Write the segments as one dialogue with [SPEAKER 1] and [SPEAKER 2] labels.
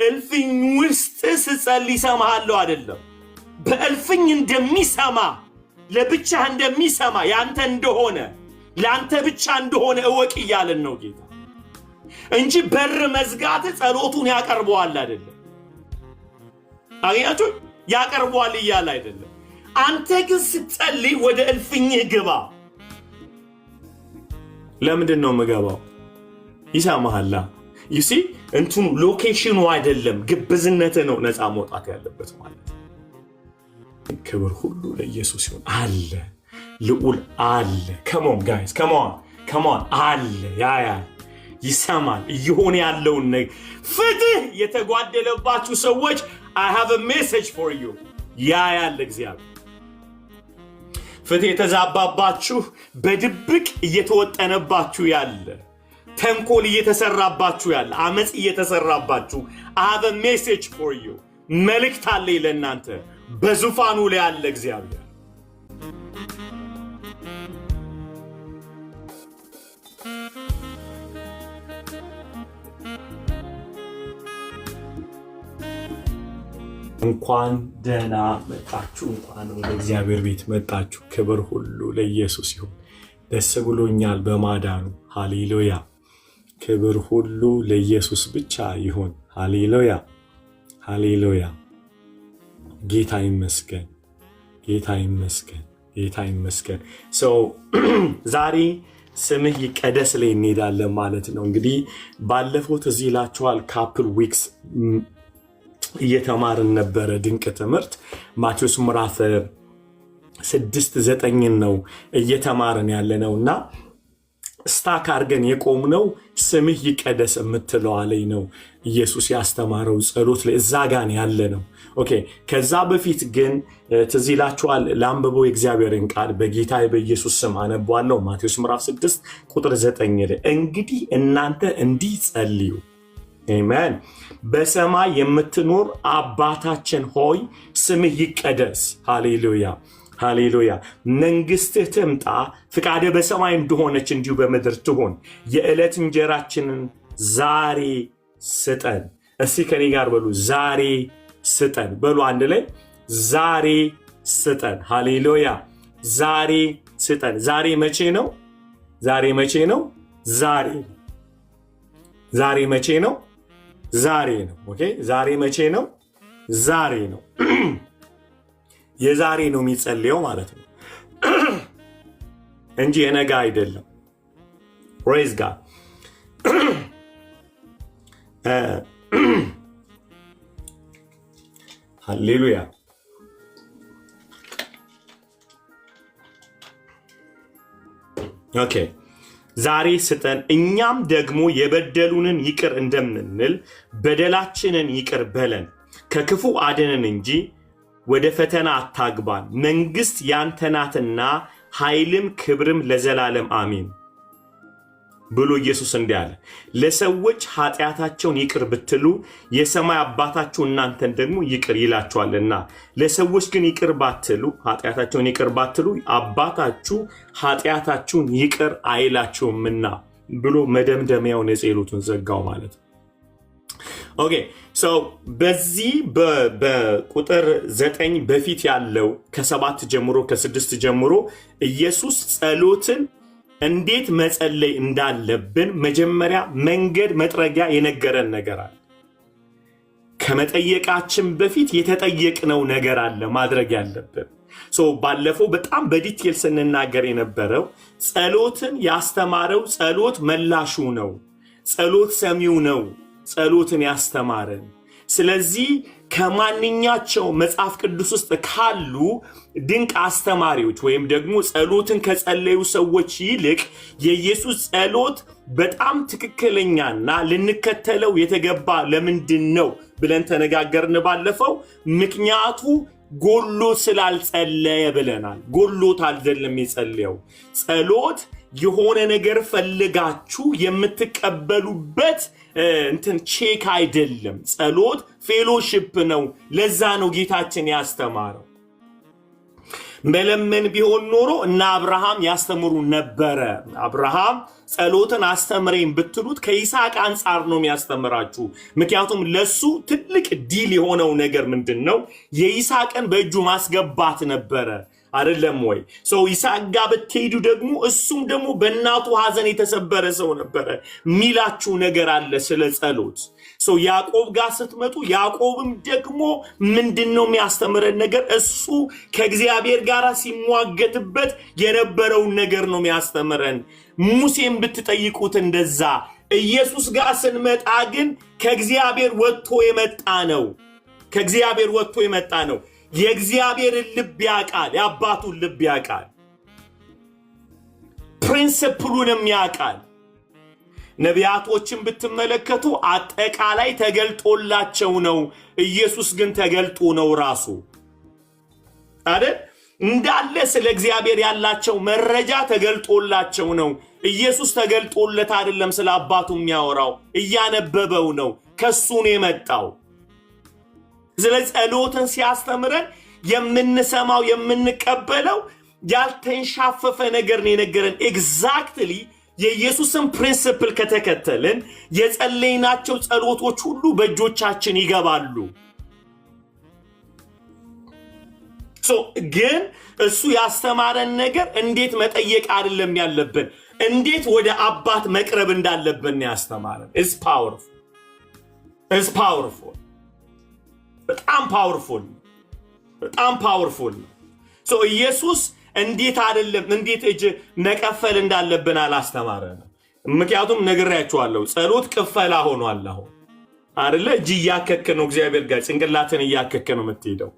[SPEAKER 1] እልፍኝ ውስጥ ስጸልይ ሰማሃለሁ አይደለም። በእልፍኝ እንደሚሰማ ለብቻ እንደሚሰማ ያንተ እንደሆነ ላንተ ብቻ እንደሆነ እወቅ እያለን ነው ጌታ እንጂ በር መዝጋት ጸሎቱን ያቀርበዋል አይደለም። አያችሁ ያቀርበዋል እያለ አይደለም። አንተ ግን ስትጸልይ ወደ እልፍኝህ ግባ። ለምንድን ነው የምገባው? ይሰማሃል። you see እንትኑ ሎኬሽኑ አይደለም ግብዝነት ነው ነፃ መውጣት ያለበት ማለት። ክብር ሁሉ ለኢየሱስ ይሁን። አለ ልዑል አለ። come on guys come on አለ ያ ይሰማል እየሆነ ያለውን ነገር። ፍትህ የተጓደለባችሁ ሰዎች I have a message for you ያለ እግዚአብሔር ፍትህ የተዛባባችሁ በድብቅ እየተወጠነባችሁ ያለ ተንኮል እየተሰራባችሁ ያለ አመጽ እየተሰራባችሁ I have a message for you መልእክት አለኝ ለእናንተ በዙፋኑ ላይ ያለ እግዚአብሔር። እንኳን ደህና መጣችሁ። እንኳን ወደ እግዚአብሔር ቤት መጣችሁ። ክብር ሁሉ ለኢየሱስ ይሁን። ደስ ብሎኛል በማዳኑ። ሃሌሉያ። ክብር ሁሉ ለኢየሱስ ብቻ ይሁን። ሃሌሉያ ሃሌሉያ። ጌታ ይመስገን ጌታ ይመስገን ጌታ ይመስገን። ዛሬ ስምህ ይቀደስ ላይ እንሄዳለን ማለት ነው። እንግዲህ ባለፈው እዚህ ይላችኋል ካፕል ዊክስ እየተማርን ነበረ ድንቅ ትምህርት ማቴዎስ ምዕራፍ 6-9 ነው እየተማርን ያለነውና ስታክ አርገን የቆምነው ስምህ ይቀደስ የምትለው ላይ ነው ኢየሱስ ያስተማረው ጸሎት ላይ እዛ ጋር ያለነው። ኦኬ ከዛ በፊት ግን ትዝ ይላችኋል ላንብበው የእግዚአብሔርን ቃል በጌታ በኢየሱስ ስም አነባለሁ። ማቴዎስ ምዕራፍ 6:9 ላይ እንግዲህ እናንተ እንዲህ ጸልዩ። አሜን። በሰማይ የምትኖር አባታችን ሆይ ስምህ ይቀደስ። ሃሌሉያ ሃሌሉያ። መንግስትህ ትምጣ፣ ፍቃድህ በሰማይ እንደሆነች እንዲሁ በምድር ትሁን። የዕለት እንጀራችንን ዛሬ ስጠን። እስቲ ከኔ ጋር በሉ ዛሬ ስጠን በሉ አንድ ላይ ዛሬ ስጠን። ሃሌሉያ ዛሬ ስጠን። ዛሬ መቼ ነው? ዛሬ መቼ ነው? ዛሬ መቼ ነው? ዛሬ ነው። ኦኬ ዛሬ መቼ ነው? ዛሬ ነው። የዛሬ ነው የሚጸልየው ማለት ነው እንጂ የነገ አይደለም። praise God ሃሌሉያ። ኦኬ ዛሬ ስጠን እኛም ደግሞ የበደሉንን ይቅር እንደምንል በደላችንን ይቅር በለን፣ ከክፉ አድነን እንጂ ወደ ፈተና አታግባን፣ መንግስት ያንተ ናትና ኃይልም ክብርም ለዘላለም አሜን ብሎ ኢየሱስ እንዲህ አለ። ለሰዎች ኃጢአታቸውን ይቅር ብትሉ የሰማይ አባታችሁ እናንተን ደግሞ ይቅር ይላችኋልና፣ ለሰዎች ግን ይቅር ባትሉ ኃጢአታቸውን ይቅር ባትሉ አባታችሁ ኃጢአታችሁን ይቅር አይላችሁምና ብሎ መደምደሚያውን የጸሎቱን ዘጋው ማለት ነው። ኦኬ በዚህ በቁጥር 9 በፊት ያለው ከ7 ጀምሮ ከ6 ጀምሮ ኢየሱስ ጸሎትን እንዴት መጸለይ እንዳለብን መጀመሪያ መንገድ መጥረጊያ የነገረን ነገር አለ። ከመጠየቃችን በፊት የተጠየቅነው ነገር አለ ማድረግ ያለብን። ባለፈው በጣም በዲቴል ስንናገር የነበረው ጸሎትን ያስተማረው ጸሎት መላሹ ነው፣ ጸሎት ሰሚው ነው ጸሎትን ያስተማረን። ስለዚህ ከማንኛቸው መጽሐፍ ቅዱስ ውስጥ ካሉ ድንቅ አስተማሪዎች ወይም ደግሞ ጸሎትን ከጸለዩ ሰዎች ይልቅ የኢየሱስ ጸሎት በጣም ትክክለኛና ልንከተለው የተገባ ለምንድን ነው ብለን ተነጋገርን ባለፈው። ምክንያቱ ጎሎ ስላልጸለየ ብለናል። ጎሎት አይደለም የጸለየው። ጸሎት የሆነ ነገር ፈልጋችሁ የምትቀበሉበት እንትን ቼክ አይደለም። ጸሎት ፌሎሺፕ ነው። ለዛ ነው ጌታችን ያስተማረው። መለመን ቢሆን ኖሮ እና አብርሃም ያስተምሩ ነበረ። አብርሃም ጸሎትን አስተምረኝ ብትሉት ከይስሐቅ አንጻር ነው የሚያስተምራችሁ። ምክንያቱም ለሱ ትልቅ ዲል የሆነው ነገር ምንድነው? የይስሐቅን በእጁ ማስገባት ነበረ አይደለም ወይ? ይስሐቅ ጋር ብትሄዱ ደግሞ እሱም ደግሞ በእናቱ ሐዘን የተሰበረ ሰው ነበረ ሚላችሁ ነገር አለ ስለ ጸሎት። ያዕቆብ ጋር ስትመጡ ያዕቆብም ደግሞ ምንድነው የሚያስተምረን ነገር? እሱ ከእግዚአብሔር ጋር ሲሟገትበት የነበረውን ነገር ነው የሚያስተምረን። ሙሴን ብትጠይቁት እንደዛ። ኢየሱስ ጋር ስንመጣ ግን ከእግዚአብሔር ወጥቶ የመጣ ነው። ከእግዚአብሔር ወጥቶ የመጣ ነው። የእግዚአብሔርን ልብ ያውቃል፣ የአባቱን ልብ ያውቃል፣ ፕሪንሲፕሉንም ያውቃል። ነቢያቶችን ብትመለከቱ አጠቃላይ ተገልጦላቸው ነው። ኢየሱስ ግን ተገልጦ ነው ራሱ አይደል? እንዳለ ስለ እግዚአብሔር ያላቸው መረጃ ተገልጦላቸው ነው። ኢየሱስ ተገልጦለት አይደለም ስለ አባቱ የሚያወራው፣ እያነበበው ነው። ከሱ ነው የመጣው። ስለ ጸሎትን ሲያስተምረን የምንሰማው የምንቀበለው ያልተንሻፈፈ ነገር ነው የነገረን። ኤግዛክትሊ የኢየሱስን ፕሪንሲፕል ከተከተልን የጸለይናቸው ጸሎቶች ሁሉ በእጆቻችን ይገባሉ። ግን እሱ ያስተማረን ነገር እንዴት መጠየቅ አይደለም ያለብን፣ እንዴት ወደ አባት መቅረብ እንዳለብን ያስተማረን። is powerful በጣም ፓወርፉል ነው። ኢየሱስ እንዴት አይደለም እንዴት እጅ መቀፈል እንዳለብን አላስተማረንም። ምክንያቱም ነግሬያችኋለሁ፣ ጸሎት ቅፈላ ሆኗል። አሁን አይደለ? እጅ እያከክ ነው እግዚአብሔር ጋር ጭንቅላትን እያከክ ነው የምትሄደው።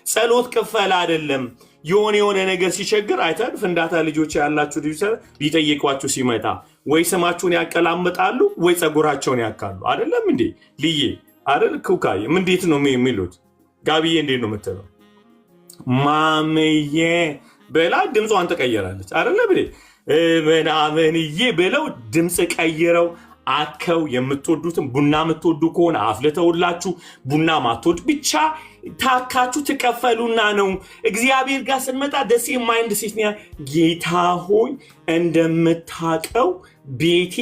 [SPEAKER 1] ጸሎት ቅፈላ አይደለም። የሆነ ነገር ሲቸግር አይተን ፍንዳታ ልጆች ያላችሁ ልጆች ቢጠይቋችሁ ሲመጣ ወይ ስማችሁን ያቀላምጣሉ ወይ ጸጉራቸውን ያካሉ። አይደለም እንዴ ልዬ? አይደል? ኩካዬ እንዴት ነው የሚሉት? ጋቢዬ እንዴት ነው የምትለው? ማምዬ በላ ድምጿን ተቀየራለች። አይደለም እንዴ? ምናምንዬ ብለው ድምፅ ቀይረው አከው የምትወዱትን ቡና የምትወዱ ከሆነ አፍልተውላችሁ፣ ቡና ማትወድ ብቻ ታካችሁ ትቀፈሉና ነው። እግዚአብሔር ጋር ስንመጣ ደስ ማይንድ ሴት ጌታ ሆይ እንደምታቀው ቤቴ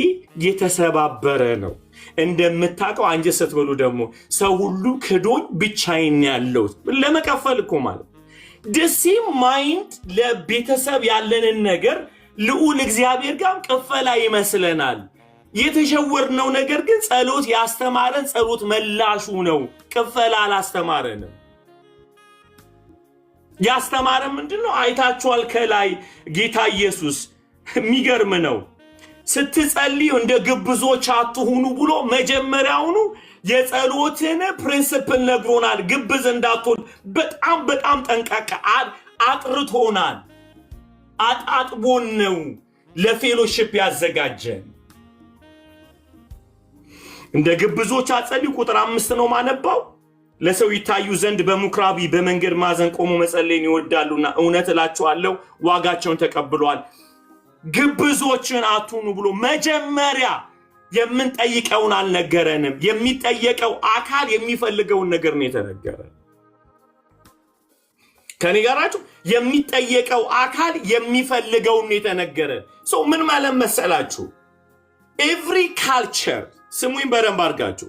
[SPEAKER 1] የተሰባበረ ነው። እንደምታቀው አንጀት ስትበሉ ደግሞ ሰው ሁሉ ክዶኝ ብቻዬን ያለው ለመቀፈል እኮ ማለት ደስ ማይንድ ለቤተሰብ ያለንን ነገር ልዑል እግዚአብሔር ጋር ቅፈላ ይመስለናል። የተሸወርነው ነገር ግን ጸሎት ያስተማረን ጸሎት መላሹ ነው። ቅፈላ አላስተማረንም። ያስተማረን ምንድነው? አይታችኋል ከላይ ጌታ ኢየሱስ የሚገርም ነው። ስትጸልዩ እንደ ግብዞች አትሁኑ ብሎ መጀመሪያውኑ የጸሎትን ፕሪንሲፕል ነግሮናል። ግብዝ እንዳትሆን በጣም ጠንቃቃ አጥርቶናል። አጣጥቦን ነው ለፌሎሺፕ ያዘጋጀን። እንደ ግብዞች አትጸልዩ። ቁጥር 5 ነው ማነባው። ለሰው ይታዩ ዘንድ በምኩራብ በመንገድ ማዕዘን ቆሞ መጸለይን ይወዳሉና እውነት እላችኋለሁ ዋጋቸውን ተቀብለዋል። ግብዞችን አትሁኑ ብሎ መጀመሪያ የምንጠይቀውን አልነገረንም። የሚጠየቀው አካል የሚፈልገውን ነገር ነው የተነገረን። ከኔ ጋራችሁ የሚጠየቀው አካል የሚፈልገውን ነው የተነገረን። ሰው ምን ማለት መሰላችሁ? ኤቭሪ ካልቸር ስሙኝ በደንብ አድርጋችሁ፣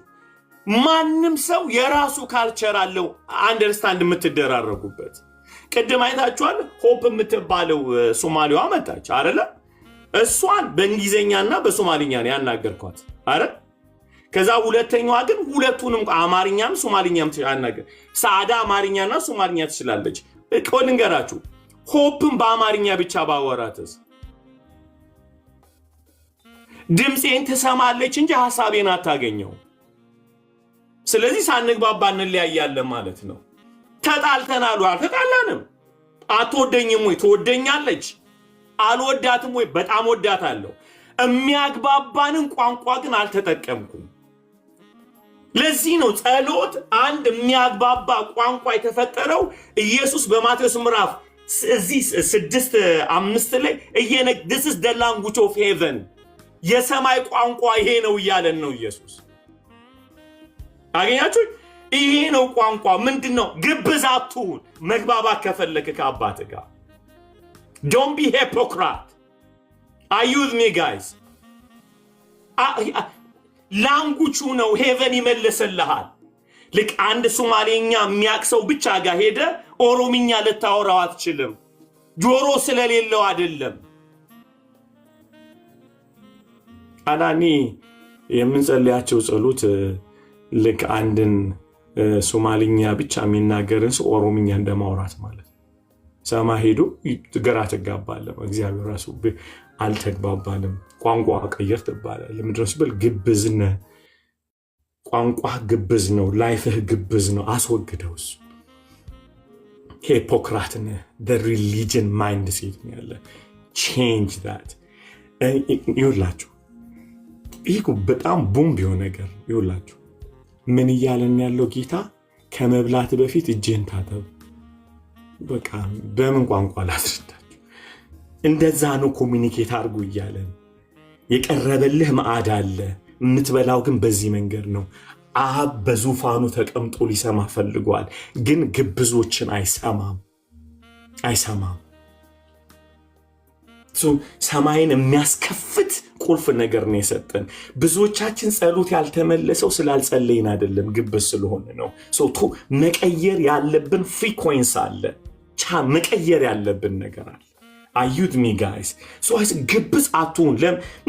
[SPEAKER 1] ማንም ሰው የራሱ ካልቸር አለው አንደርስታንድ የምትደራረጉበት። ቅድም አይታችኋል። ሆፕ የምትባለው ሶማሊዋ መጣች አይደለ? እሷን በእንግሊዘኛና በሶማሊኛ ነው ያናገርኳት አይደል? ከዛ ሁለተኛዋ ግን ሁለቱንም አማርኛም ሶማሊኛም ያናገር። ሳዳ አማርኛና ሶማሊኛ ትችላለች። ቆይ ልንገራችሁ፣ ሆፕን በአማርኛ ብቻ ባወራትስ ድምፄን ትሰማለች እንጂ ሐሳቤን አታገኘው። ስለዚህ ሳንግባባ እንለያያለን ማለት ነው። ተጣልተናል። አልተጣላንም። አትወደኝም ወይ? ትወደኛለች። አልወዳትም ወይ? በጣም ወዳታለሁ። የሚያግባባንን ቋንቋ ግን አልተጠቀምኩም። ለዚህ ነው ጸሎት አንድ የሚያግባባ ቋንቋ የተፈጠረው። ኢየሱስ በማቴዎስ ምዕራፍ 6:5 ላይ this is the language of heaven የሰማይ ቋንቋ ይሄ ነው እያለን ነው ኢየሱስ። አገኛችሁ? ይሄ ነው ቋንቋ። ምንድነው? ግብዝ አትሁን። መግባባት ከፈለክ ከአባት ጋር don't be hypocrite. are you with me guys? ላንጉቹ ነው ሄቨን ይመልስልሃል። ልክ አንድ ሶማሌኛ የሚያቅሰው ብቻ ጋር ሄደ ኦሮምኛ ልታወራው አትችልም። ጆሮ ስለሌለው አይደለም። አናኒ የምንጸልያቸው ጸሎት ልክ አንድን ሶማሊኛ ብቻ የሚናገርን ሰው ኦሮምኛ እንደማውራት ማለት ነው። ሰማ ሄዶ ግራ ትጋባለህ። እግዚአብሔር ራሱ አልተግባባንም ቋንቋ ቀይር ትባላለህ። ምንድነው ሲባል ግብዝነ ቋንቋ ግብዝ ነው፣ ላይፍህ ግብዝ ነው፣ አስወግደው። እሱ ሂፖክራትን ሪሊጅን ማይንድ ሴት ያለ ቼንጅ ዛት። ይኸውላችሁ ይህ በጣም ቦምብ የሆነ ነገር ይኸውላችሁ ምን እያለን ያለው ጌታ ከመብላት በፊት እጅህን ታጠብ። በቃ በምን ቋንቋ ላስረዳችሁ? እንደዛ ነው ኮሚኒኬት አድርጉ እያለን የቀረበልህ ማዕድ አለ። የምትበላው ግን በዚህ መንገድ ነው። አብ በዙፋኑ ተቀምጦ ሊሰማ ፈልጓል፣ ግን ግብዞችን አይሰማም። ሰማይን የሚያስከፍት ቁልፍ ነገር ነው የሰጠን። ብዙዎቻችን ጸሎት ያልተመለሰው ስላልጸለይን አይደለም፣ ግብዝ ስለሆነ ነው። መቀየር ያለብን ፍሪኮንስ አለ፣ መቀየር ያለብን ነገር አለ። አዩት ሚ ጋይስ ግብዝ አትሁን።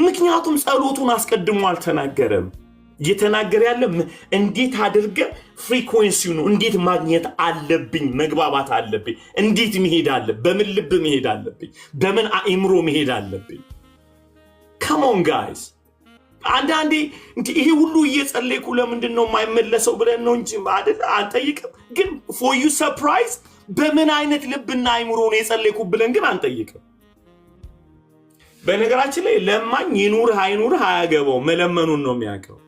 [SPEAKER 1] ምክንያቱም ጸሎቱን አስቀድሞ አልተናገረም። እየተናገረ ያለ እንዴት አድርገ ፍሪኮንሲው ነው። እንዴት ማግኘት አለብኝ፣ መግባባት አለብኝ፣ እንዴት መሄድ አለብኝ፣ በምን ልብ መሄድ አለብኝ፣ በምን አእምሮ መሄድ አለብኝ። ካሞን ጋይስ አንዳንዴ ይሄ ሁሉ እየጸለይኩ ለምንድን ነው የማይመለሰው ብለን ነው እንጂ አይደል አንጠይቅም። ግን ፎር ዩ ሰርፕራይዝ በምን አይነት ልብና አእምሮ ነው የጸለይኩ ብለን ግን አንጠይቅም። በነገራችን ላይ ለማኝ ይኑርህ አይኑርህ አያገባው፣ መለመኑን ነው የሚያውቀው።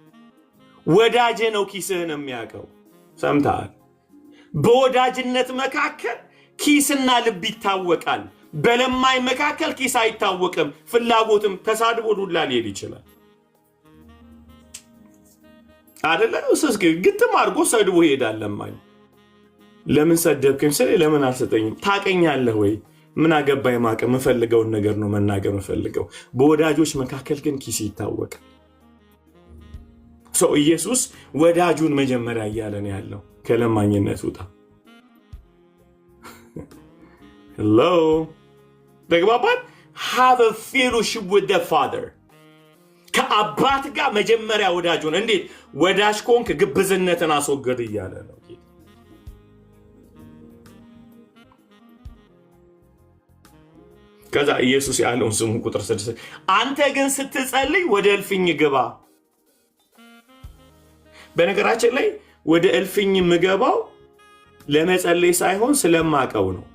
[SPEAKER 1] ወዳጄ ነው ኪስህን የሚያውቀው። ሰምተሃል? በወዳጅነት መካከል ኪስና ልብ ይታወቃል። በለማኝ መካከል ኪስ አይታወቅም። ፍላጎትም ተሳድቦ ዱላ ሊሄድ ይችላል አይደለ? እስኪ ግጥም አድርጎ ሰድቦ ይሄዳል ለማኝ። ለምን ሰደብከኝ ስለ ለምን አልሰጠኝም? ታቀኛለህ ወይ? ምን አገባኝ? ማቀ የምፈልገውን ነገር ነው መናገር የምፈልገው። በወዳጆች መካከል ግን ኪስ ይታወቃል። ኢየሱስ ወዳጁን መጀመሪያ እያለን ያለው ከለማኝነት ውጣ። ሄሎ ደግባባን። have a fellowship with the father። ከአባት ጋር መጀመሪያ ወዳጁን። እንዴት ወዳጅ ኮንክ? ግብዝነትን አስወግድ እያለ ነው። ከዛ ኢየሱስ ያለውን ስሙ ቁጥር 6 አንተ ግን ስትጸልይ ወደ እልፍኝ ግባ። በነገራችን ላይ ወደ እልፍኝ ምገባው ለመጸለይ ሳይሆን ስለማቀው ነው።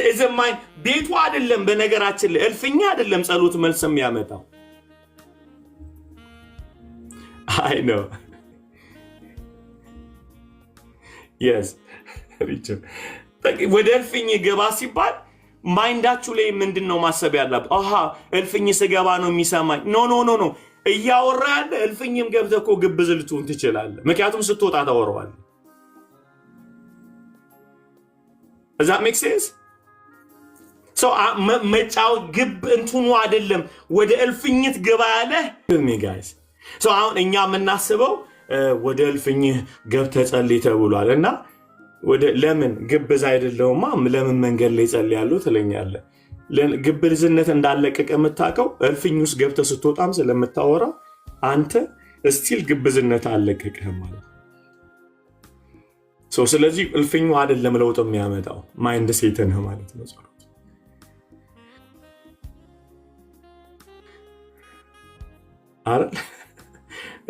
[SPEAKER 1] እዘማኝ ቤቱ አይደለም። በነገራችን ላይ እልፍኝ አይደለም ጸሎት መልስ የሚያመጣው። አይ ነው yes ሪቸር ወደ እልፍኝ ግባ ሲባል ማይንዳችሁ ላይ ምንድነው ማሰብ ያለበት? እልፍኝ ስገባ ነው የሚሰማኝ። ኖ ኖ ኖ ኖ እያወራ ያለ እልፍኝም ገብተህ እኮ ግብዝ ልትሆን ትችላለህ። ምክንያቱም ስትወጣ ታወራዋለህ። እዛ ሜክ ሴንስ። መጫው ግብ እንትኑ አይደለም ወደ እልፍኝት ግባ ያለ ጋይስ። አሁን እኛ የምናስበው ወደ እልፍኝ ገብተህ ጸልይ ተብሏል እና ለምን ግብዝ አይደለውማ ለምን መንገድ ላይ ጸልያለሁ ትለኛለህ። ግብዝነት እንዳለቀቀ የምታውቀው እልፍኝ ውስጥ ገብተህ ስትወጣም ስለምታወራ አንተ ስቲል ግብዝነት አለቀቀህም ማለት ነው። ስለዚህ እልፍኙ አይደለም ለውጥ የሚያመጣው ማይንድ ሴትህ ማለት ነው። ጸሎት አይደል?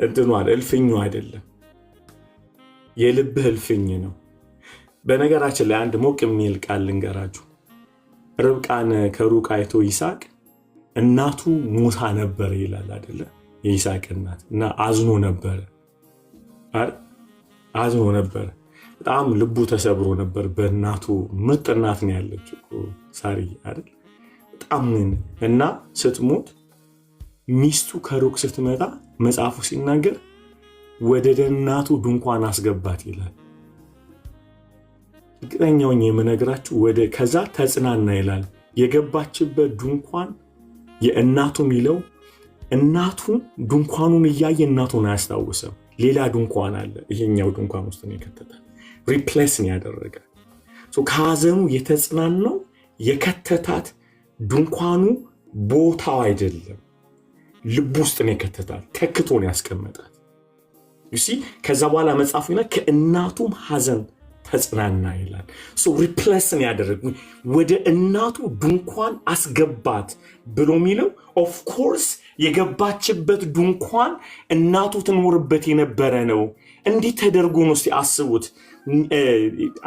[SPEAKER 1] እንትኑ እልፍኙ አይደለም የልብህ እልፍኝ ነው። በነገራችን ላይ አንድ ሞቅ የሚል ቃል ልንገራችሁ። ርብቃን ከሩቅ አይቶ ይስሐቅ እናቱ ሞታ ነበር ይላል አይደለ? የይስሐቅ እናት እና አዝኖ ነበር በጣም ልቡ ተሰብሮ ነበር በእናቱ። ምርጥ እናት ነው ያለችው ሳሪ አይደል? በጣም እና ስትሞት ሚስቱ ከሩቅ ስትመጣ መጽሐፉ ሲናገር ወደ እናቱ ድንኳን አስገባት ይላል። እርግጠኛው የምነግራችሁ ወደ ከዛ ተጽናና ይላል። የገባችበት ድንኳን የእናቱ ሚለው እናቱ ድንኳኑን እያየ እናቱን አያስታውስም። ሌላ ድንኳን አለ፣ ይሄኛው ድንኳን ውስጥ ነው የከተታት። ሪፕሌስ ነው ያደረገ። ከሐዘኑ የተጽናናው የከተታት ድንኳኑ ቦታው አይደለም፣ ልብ ውስጥ ነው የከተታት፣ ተክቶ ነው ያስቀመጣት። ዩሲ ከዛ በኋላ መጽሐፉ ይላል ከእናቱም ሐዘን ተጽናና ይላል። ሪፕሌስ ነው ያደረገ፣ ወደ እናቱ ድንኳን አስገባት ብሎ የሚለው ኦፍ ኮርስ የገባችበት ድንኳን እናቱ ትኖርበት የነበረ ነው። እንዲህ ተደርጎ ነው ሲያስቡት።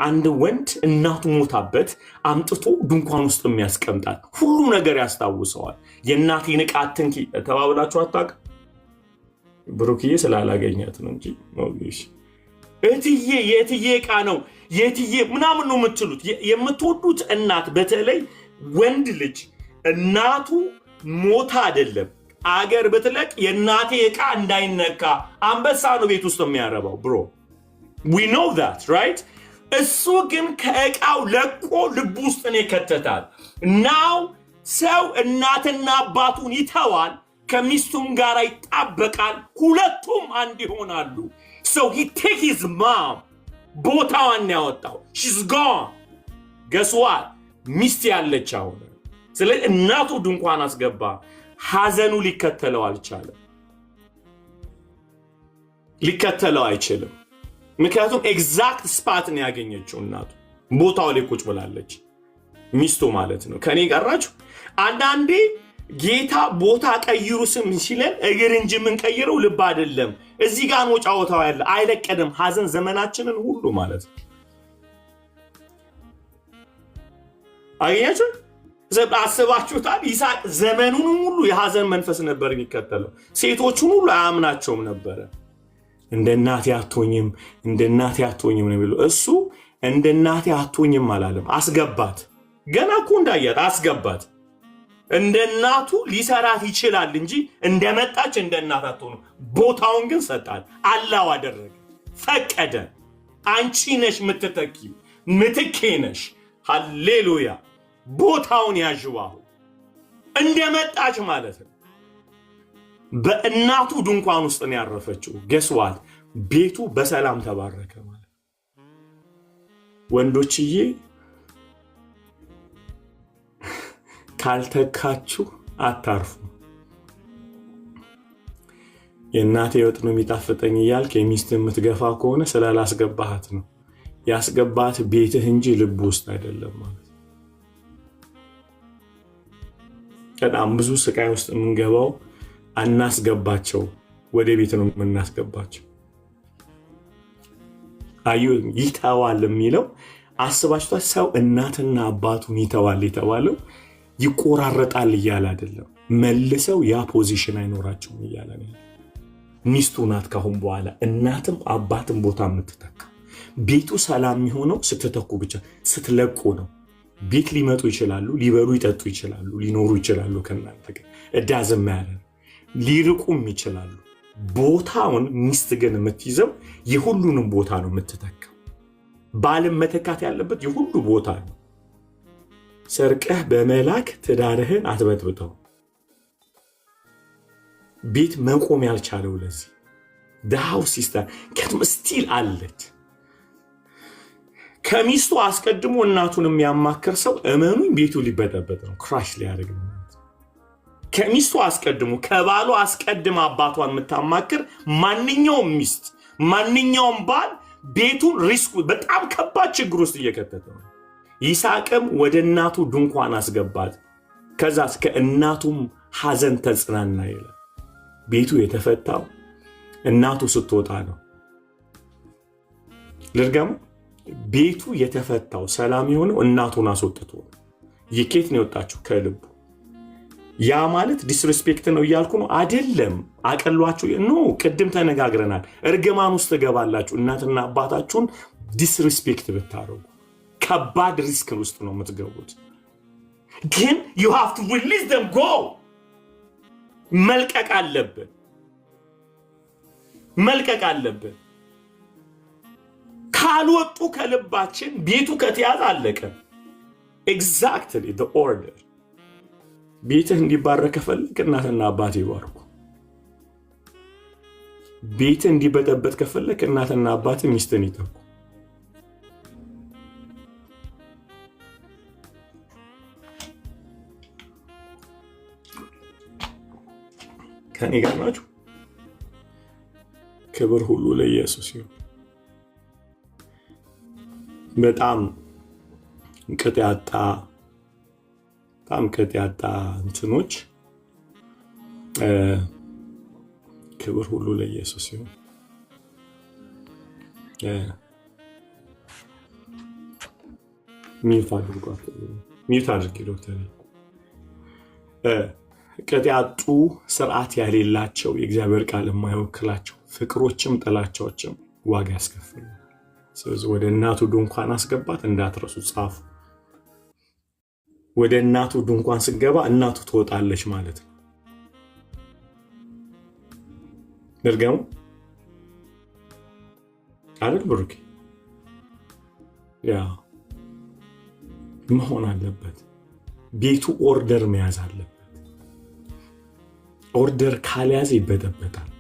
[SPEAKER 1] አንድ ወንድ እናቱ ሞታበት አምጥቶ ድንኳን ውስጥ የሚያስቀምጣት ሁሉ ነገር ያስታውሰዋል። የእናቴን ዕቃ አትንኪ ተባብላችሁ አታውቅም? ብሩክዬ ስላላገኛት ነው እንጂ እትዬ የትዬ ዕቃ ነው የትዬ ምናምን ነው የምትሉት። የምትወዱት እናት በተለይ ወንድ ልጅ እናቱ ሞታ አይደለም አገር ብትለቅ የእናቴ ዕቃ እንዳይነካ አንበሳ ነው ቤት ውስጥ የሚያረባው። ብሮ we know that right? እሱ ግን ከዕቃው ለቆ ልብ ውስጥ ነው የከተታል። ናው ሰው እናትና አባቱን ይተዋል፣ ከሚስቱም ጋር ይጣበቃል፣ ሁለቱም አንድ ይሆናሉ። so he take his mom ቦታዋን ያወጣው። she's gone. guess what? ሚስት ያለች አሁን። ስለዚህ እናቱ ድንኳን አስገባ። ሐዘኑ ሊከተለው አልቻለም፣ ሊከተለው አይችልም። ምክንያቱም ኤግዛክት ስፓት ነው ያገኘችው። እናቱ ቦታው ላይ ቁጭ ብላለች፣ ሚስቱ ማለት ነው። ከኔ ጋራችሁ አንዳንዴ ጌታ ቦታ ቀይሩ ስም ሲለን እግር እንጂ ምን ቀይረው ልብ አይደለም። እዚህ ጋር ነው ጫወታው ያለ። አይለቀድም ሐዘን ዘመናችንን ሁሉ ማለት ነው። አያችሁ አስባችሁታል? ይስሐቅ ዘመኑን ሁሉ የሐዘን መንፈስ ነበር የሚከተለው። ሴቶቹን ሁሉ አያምናቸውም ነበረ። እንደ እናቴ አትሆኝም፣ እንደ እናቴ አትሆኝም ነው የሚለው። እሱ እንደ እናቴ አትሆኝም አላለም፣ አስገባት። ገና እኮ እንዳያት አስገባት። እንደ እናቱ ሊሰራት ይችላል እንጂ እንደመጣች እንደ እናት አትሆኑ። ቦታውን ግን ሰጣት፣ አላው አደረገ፣ ፈቀደ። አንቺ ነሽ የምትተኪው፣ ምትኬ ነሽ። ሃሌሉያ። ቦታውን ያዥዋሁ እንደመጣች ማለት ነው። በእናቱ ድንኳን ውስጥ ነው ያረፈችው። ገስዋት ቤቱ በሰላም ተባረከ ማለት። ወንዶችዬ ካልተካችሁ አታርፉ። የእናቴ ወጥ ነው የሚጣፍጠኝ እያልክ የሚስትህ የምትገፋ ከሆነ ስላላስገባሃት ነው። ያስገባት ቤትህ እንጂ ልብ ውስጥ አይደለም ማለት። በጣም ብዙ ስቃይ ውስጥ የምንገባው አናስገባቸው፣ ወደ ቤት ነው የምናስገባቸው። አዩ ይተዋል የሚለው አስባችኋል? ሰው እናትና አባቱን ይተዋል የተባለው ይቆራረጣል እያለ አይደለም፣ መልሰው ያ ፖዚሽን አይኖራቸውም እያለ ነው። ሚስቱ ናት ካሁን በኋላ እናትም አባትም ቦታ የምትተካ። ቤቱ ሰላም የሚሆነው ስትተኩ ብቻ፣ ስትለቁ ነው። ቤት ሊመጡ ይችላሉ፣ ሊበሉ ይጠጡ ይችላሉ፣ ሊኖሩ ይችላሉ ከእናንተ ጋር እዳዝም ያለ ሊርቁም ይችላሉ። ቦታውን ሚስት ግን የምትይዘው የሁሉንም ቦታ ነው የምትተካው። ባልም መተካት ያለበት የሁሉ ቦታ ነው። ሰርቀህ በመላክ ትዳርህን አትበጥብጠው። ቤት መቆም ያልቻለው ለዚህ ዳው ሲስተር ከትም ስቲል አለች። ከሚስቱ አስቀድሞ እናቱን የሚያማክር ሰው እመኑኝ ቤቱ ሊበጠበጥ ነው፣ ክራሽ ሊያደርግ ነው። ከሚስቱ አስቀድሞ ከባሉ አስቀድማ አባቷን የምታማክር ማንኛውም ሚስት ማንኛውም ባል ቤቱን ሪስክ በጣም ከባድ ችግር ውስጥ እየከተተ ነው። ይስሐቅም ወደ እናቱ ድንኳን አስገባት፣ ከዛስ ከእናቱም ሐዘን ተጽናና ይላል። ቤቱ የተፈታው እናቱ ስትወጣ ነው። ልርገሙ ቤቱ የተፈታው ሰላም የሆነው እናቱን አስወጥቶ ይኬት ነው የወጣችሁ ከልቡ። ያ ማለት ዲስሪስፔክት ነው እያልኩ ነው አይደለም። አቀሏችሁ ነው። ቅድም ተነጋግረናል። እርግማን ውስጥ ትገባላችሁ እናትና አባታችሁን ዲስሪስፔክት ብታረጉ ከባድ ሪስክ ውስጥ ነው የምትገቡት። ግን you have to release them go መልቀቅ አለብን። ካልወጡ ከልባችን ቤቱ ከተያዘ አለቀ። ኤግዛክትሊ the order። ቤትህ እንዲባረክ ከፈለክ እናትና አባት ይባርኩ። ቤትህ እንዲበጠበጥ ከፈለክ እናትና አባት ሚስትን ይተኩ። ከኔ ጋር ናችሁ? ክብር ሁሉ ለኢየሱስ ይሁን። በጣም ቅጥ ያጣ እንትኖች ክብር ሁሉ ለኢየሱስ ይሁን። ሚውት አድርጊ ዶክተር። ቅጥ ያጡ ስርዓት ያሌላቸው የእግዚአብሔር ቃል የማይወክላቸው ፍቅሮችም ጥላቻዎችም ዋጋ ያስከፍሉ። ስለዚህ ወደ እናቱ ድንኳን አስገባት እንዳትረሱ ጻፉ። ወደ እናቱ ድንኳን ስገባ እናቱ ትወጣለች ማለት ነው። ደርገሙ አይደል ብሩክ? ያ መሆን አለበት። ቤቱ ኦርደር መያዝ አለበት። ኦርደር ካልያዘ ይበጠበጣል።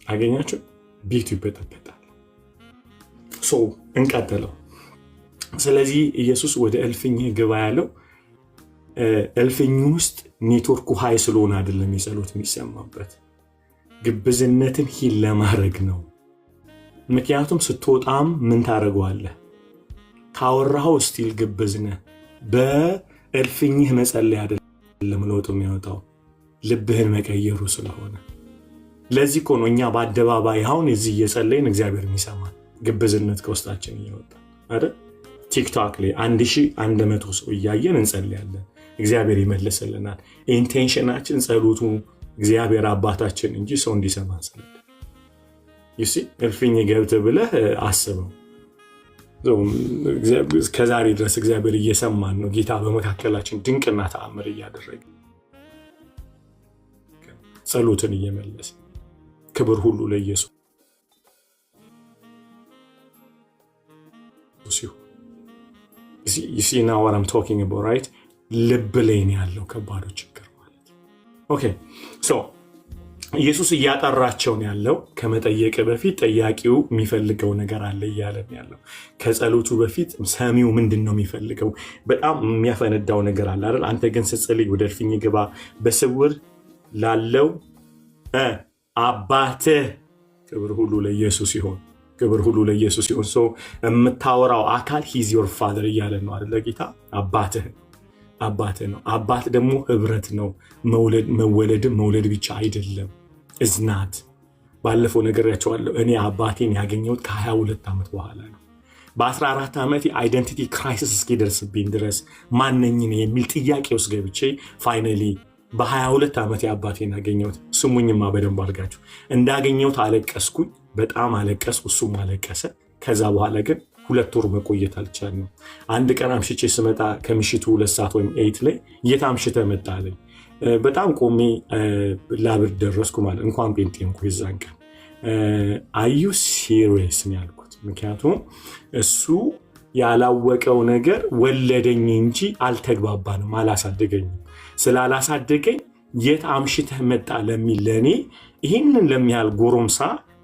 [SPEAKER 1] አገኛችሁ? ቤቱ ይበጠበጣል። እንቀጥለው። ስለዚህ ኢየሱስ ወደ እልፍኝ ግባ ያለው እልፍኝ ውስጥ ኔትወርኩ ሃይ ስለሆነ አይደለም የጸሎት የሚሰማበት፣ ግብዝነትን ሂል ለማድረግ ነው። ምክንያቱም ስትወጣም ምን ታደርገዋለህ? ካወራኸው ስቲል ግብዝነ። በእልፍኝህ መጸለይ አይደለም ለውጥ የሚያወጣው ልብህን መቀየሩ ስለሆነ። ለዚህ እኮ ነው እኛ በአደባባይ አሁን እዚህ እየጸለይን እግዚአብሔር የሚሰማን፣ ግብዝነት ከውስጣችን እየወጣ አይደል? ቲክቶክ ላይ 1100 ሰው እያየን እንጸልያለን፣ እግዚአብሔር ይመልስልናል። ኢንቴንሽናችን ጸሎቱ እግዚአብሔር አባታችን እንጂ ሰው እንዲሰማን ስለለ ይሲ እልፍኝ ገብተህ ብለህ አስበው። ከዛሬ ድረስ እግዚአብሔር እየሰማን ነው። ጌታ በመካከላችን ድንቅና ተአምር እያደረገ ጸሎትን እየመለሰ። ክብር ሁሉ ለኢየሱስ ይሁን። you see now what I'm talking about, right? ልብ ላይ ነው ያለው ከባዱ ችግር ማለት። ኦኬ ሶ ኢየሱስ እያጠራቸው ነው ያለው። ከመጠየቅ በፊት ጠያቂው የሚፈልገው ነገር አለ እያለን ያለው። ከጸሎቱ በፊት ሰሚው ምንድነው የሚፈልገው? በጣም የሚያፈነዳው ነገር አለ አይደል? አንተ ግን ስትጸልይ ወደ እልፍኝ ግባ፣ በስውር ላለው አባትህ። ክብር ሁሉ ለኢየሱስ ይሁን። ክብር ሁሉ ለኢየሱስ ይሁን። ሶ የምታወራው አካል ሂዝ ዮር ፋዘር እያለ ነው አይደል? ጌታ አባትህ ነው። አባት ደግሞ ህብረት ነው። መወለድ ብቻ አይደለም። እዝናት ባለፈው ነገራቸዋለሁ። እኔ አባቴን ያገኘሁት ከ22 ዓመት በኋላ ነው። በ14 ዓመት አይደንቲቲ ክራይሲስ እስኪደርስብኝ ድረስ ማንነኝ የሚል ጥያቄ ውስጥ ገብቼ ፋይናሊ በ22 ዓመት አባቴን ያገኘሁት። ስሙኝማ በደንብ አድርጋችሁ። እንዳገኘሁት አለቀስኩኝ፣ በጣም አለቀስኩ፣ እሱም አለቀሰ። ከዛ በኋላ ግን 2 ወር መቆየት አልቻልንም። አንድ ቀን አምሽቼ ስመጣ ከምሽቱ 2 ሰዓት ወይም 8 ላይ የት አምሽተህ መጣ አለኝ። በጣም ቆሜ ላብር ደረስኩ ማለት እንኳን ጴንጤ እንኳ ይዛን ቀን አዩ ሲሪየስ ነው ያልኩት። ምክንያቱም እሱ ያላወቀው ነገር ወለደኝ እንጂ አልተግባባንም፣ አላሳደገኝም። ስላላሳደገኝ የት አምሽተህ መጣ ለሚል ለእኔ ይህንን ለሚያህል ጎረምሳ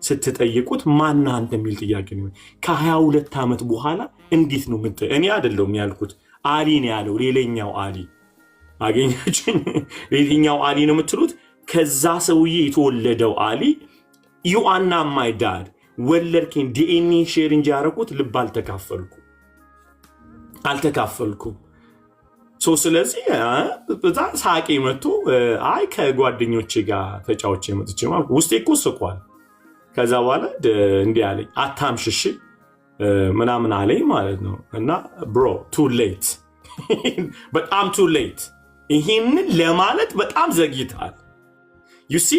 [SPEAKER 1] ስትጠይቁት ማን አንተ የሚል ጥያቄ ነው። ከ22 ዓመት በኋላ እንዴት ነው እኔ አይደለሁም ያልኩት፣ አሊ ነው ያለው። ሌላኛው አሊ አገኛችኝ። ሌላኛው አሊ ነው የምትሉት። ከዛ ሰውዬ የተወለደው አሊ ዩ አር ናት ማይ ዳድ ወለድከኝ። ዲኤንኤ ሼር እንጂ ያደረኩት ልብ አልተካፈልኩም። ስለዚህ በዛ ሳቄ መጥቶ አይ ከጓደኞቼ ጋር ተጫውቼ መጥቼ ማለት ውስጤ እኮ ስቋል። ከዛ በኋላ እንዲህ አለኝ፣ አታምሽሽ ምናምን አለኝ ማለት ነው። እና ብሮ ቱ ሌት በጣም ቱ ሌት። ይህንን ለማለት በጣም ዘግይታል። ዩ ሲ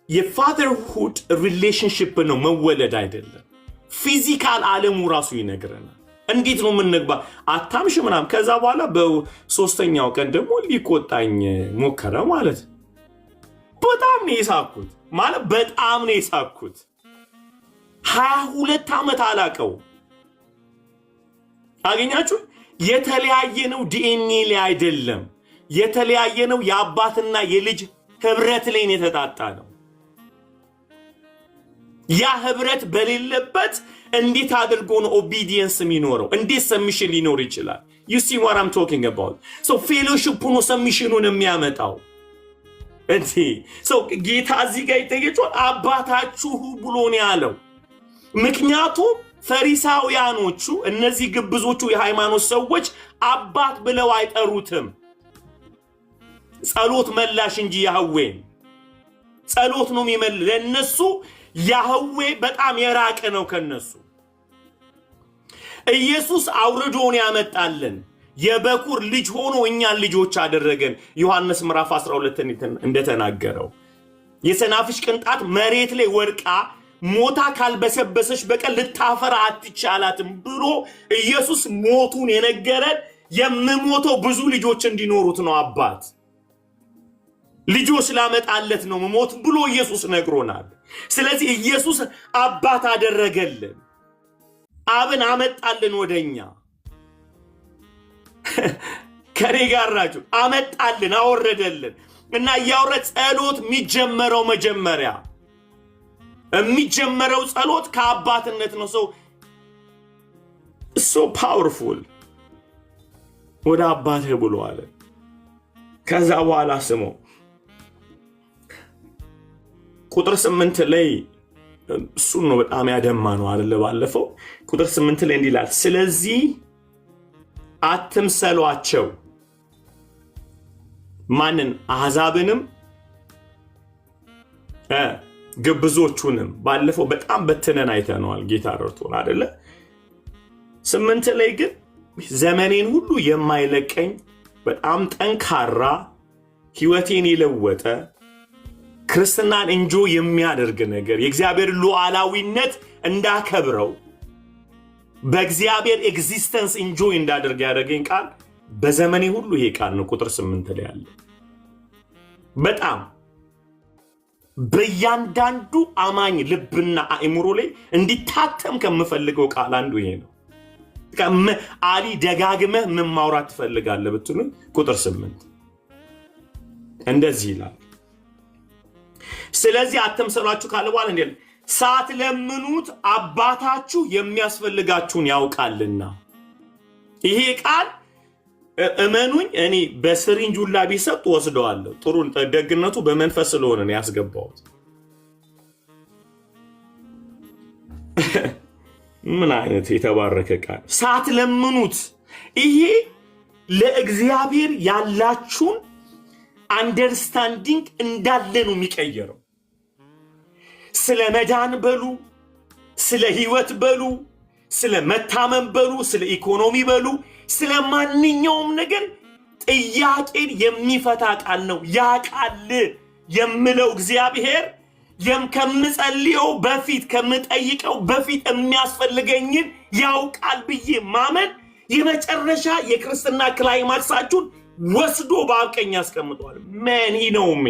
[SPEAKER 1] የፋዘርሁድ ሪሌሽንሽፕ ነው መወለድ አይደለም። ፊዚካል ዓለሙ ራሱ ይነግረናል። እንዴት ነው የምንግባ አታምሽ ምናምን። ከዛ በኋላ በ3ኛው ቀን ደግሞ ሊቆጣኝ ሞከረ ማለት። በጣም ነው የሳኩት ማለት በጣም ነው የሳኩት። 22 ዓመት አላቀው። አገኛችሁ? የተለያየ ነው ዲኤንኤ ላይ አይደለም። የተለያየ ነው የአባትና የልጅ ህብረት ላይ የተጣጣ ነው። ያ ህብረት በሌለበት እንዴት አድርጎ ነው ኦቢዲየንስ የሚኖረው? እንዴት ሰሚሽን ሊኖር ይችላል? you see what I'm talking about? so fellowship ነው ሰሚሽኑን የሚያመጣው። እንዴ so ጌታ እዚህ ጋር ይጠይቃል አባታችሁ ብሎ ነው ያለው። ምክንያቱም ፈሪሳውያኖቹ እነዚህ ግብዞቹ የሃይማኖት ሰዎች አባት ብለው አይጠሩትም። ጸሎት መላሽ እንጂ ያህዌ ጸሎት ነው የሚመልስ። ለነሱ ያህዌ በጣም የራቀ ነው ከነሱ። ኢየሱስ አውርዶን ያመጣልን የበኩር ልጅ ሆኖ እኛን ልጆች አደረገን። ዮሐንስ ምዕራፍ 12 እንደተናገረው የሰናፍጭ ቅንጣት መሬት ላይ ወድቃ ሞታ ካልበሰበሰች በቀር ልታፈራ አትቻላትም ብሎ ኢየሱስ ሞቱን የነገረን የምሞተው ብዙ ልጆች እንዲኖሩት ነው። አባት ልጆች ላመጣለት ነው ሞት ብሎ ኢየሱስ ነግሮናል። ስለዚህ ኢየሱስ አባት አደረገልን፣ አብን አመጣልን ወደኛ። ከኔ ጋር ናችሁ? አመጣልን፣ አወረደልን። እና ያወረደ ጸሎት የሚጀመረው ጸሎት ከአባትነት ነው። so powerful ወደ አባትህ ብሎ አለ። ከዛ በኋላ ስሙ ቁጥር 8 ላይ እሱን ነው በጣም ያደማ ነው አይደል? ባለፈው ቁጥር 8 ላይ እንዲህ ይላል፣ ስለዚህ አትምሰሏቸው። ማንን? አሕዛብንም ግብዞቹንም። ባለፈው በጣም በትነን አይተነዋል። ጌታ ረድቶን አይደለ? 8 ላይ ግን ዘመኔን ሁሉ የማይለቀኝ በጣም ጠንካራ ሕይወቴን የለወጠ ክርስትናን እንጆ የሚያደርግ ነገር የእግዚአብሔር ሉዓላዊነት እንዳከብረው በእግዚአብሔር ኤግዚስተንስ እንጆ እንዳደርግ ያደረገኝ ቃል በዘመኔ ሁሉ ይሄ ቃል ነው። ቁጥር 8 ላይ ያለ በጣም በእያንዳንዱ አማኝ ልብና አእምሮ ላይ እንዲታተም ከምፈልገው ቃል አንዱ ይሄ ነው። አሊ ደጋግመህ ምን ማውራት ትፈልጋለህ ብትሉ ቁጥር 8 እንደዚህ ይላል፣ ስለዚህ አትምሰሏችሁ ካለ በኋላ እንዴ ሳትለምኑት አባታችሁ የሚያስፈልጋችሁን ያውቃልና። ይሄ ቃል እመኑኝ እኔ በስሪንጁላ ቢሰጥ ወስደዋለሁ። ጥሩ ደግነቱ በመንፈስ ስለሆነ ነው ያስገባውት። ምን አይነት የተባረከ ቃል! ሳትለምኑት። ይሄ ለእግዚአብሔር ያላችሁን አንደርስታንዲንግ እንዳለ ነው የሚቀየረው። ስለ መዳን በሉ፣ ስለ ህይወት በሉ፣ ስለ መታመን በሉ፣ ስለ ኢኮኖሚ በሉ፣ ስለ ማንኛውም ነገር ጥያቄን የሚፈታ ቃል ነው። ያ ቃል የምለው እግዚአብሔር ከምጸልየው በፊት ከምጠይቀው በፊት የሚያስፈልገኝን ያውቃል ብዬ ማመን የመጨረሻ የክርስትና ክላይማክሳችሁን ወስዶ በአብቀኝ ያስቀምጠዋል። ማን ሂኖሚ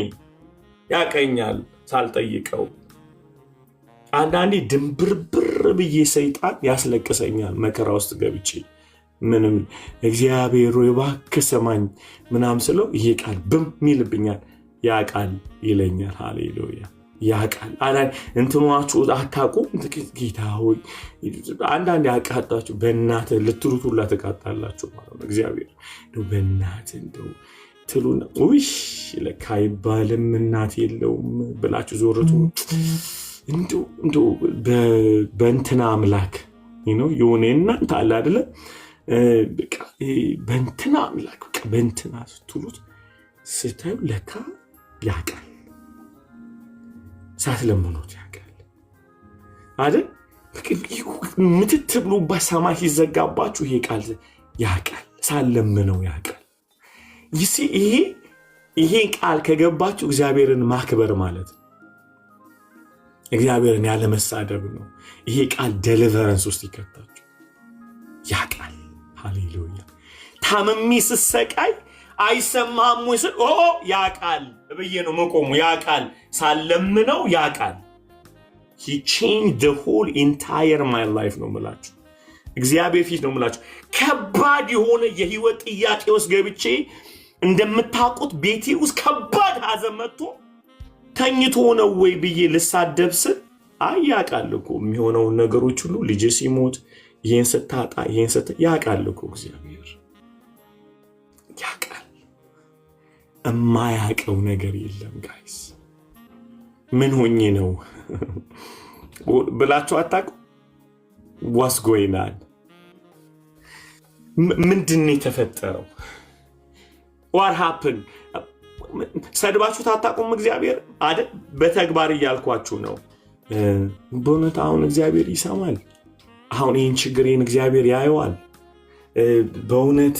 [SPEAKER 1] ያቀኛል ሳልጠይቀው። አንዳንዴ ድንብርብር ብዬ ሰይጣን ያስለቅሰኛል መከራ ውስጥ ገብቼ ምንም እግዚአብሔር እባክህ ሰማኝ ምናምን ስለው ይሄ ቃል ብም ይልብኛል። ያ ቃል ይለኛል። ሃሌሉያ። ያ ቃል እንትኗችሁ አታውቁም። ጌታ ሆይ አንዳንዴ ያቃጣችሁ በእናትህ ልትሩት ሁላ ተቃጣላችሁ ማለት ነው። እግዚአብሔር እንደው በእናትህ እንደው ትሉና ውሽ ለካ አይባልም እናት የለውም ብላችሁ ዞርቱ እንደው በእንትና አምላክ የሆነ እናንተ አለ አይደለ በእንትና አምላክ በእንትና ስትሉት ስታዩ ለካ ያውቃል። ሳትለምኑት ያውቃል አይደል? ምትት ብሎ በሰማይ ሲዘጋባችሁ ይሄ ቃል ያውቃል። ሳትለምነው ያውቃል። ይሄ ቃል ከገባችሁ እግዚአብሔርን ማክበር ማለት ነው። እግዚአብሔርን ያለመሳደብ ነው። ይሄ ቃል ዴሊቨረንስ ውስጥ ይከታችሁ ያውቃል። ሃሌሉያ። ታምሜ ስሰቃይ አይሰማም ወይ ስል ያውቃል ብዬ ነው መቆሙ። ያውቃል ሳለምነው ያውቃል። he changed the whole entire my life ነው የምላችሁ። እግዚአብሔር ፊት ነው የምላችሁ። ከባድ የሆነ የህይወት ጥያቄ ውስጥ ገብቼ እንደምታውቁት ቤቴ ውስጥ ከባድ ሐዘን መጥቶ ተኝቶ ነው ወይ ብዬ ልሳደብ ስል ያውቃል እኮ የሚሆነውን ነገሮች ሁሉ ልጅ ሲሞት ይሄን ስታጣ ይሄን ያውቃል እኮ እግዚአብሔር ያውቃል። የማያውቀው ነገር የለም ጋይስ። ምን ሆኜ ነው ብላችሁ አታውቁም? what's going on? ምንድን ነው የተፈጠረው? what happened? ሰድባችሁ ታጣቁም እግዚአብሔር አይደል? በተግባር እያልኳችሁ ነው። በእውነት አሁን እግዚአብሔር ይሰማል። አሁን ይህን ችግሬን እግዚአብሔር ያየዋል። በእውነት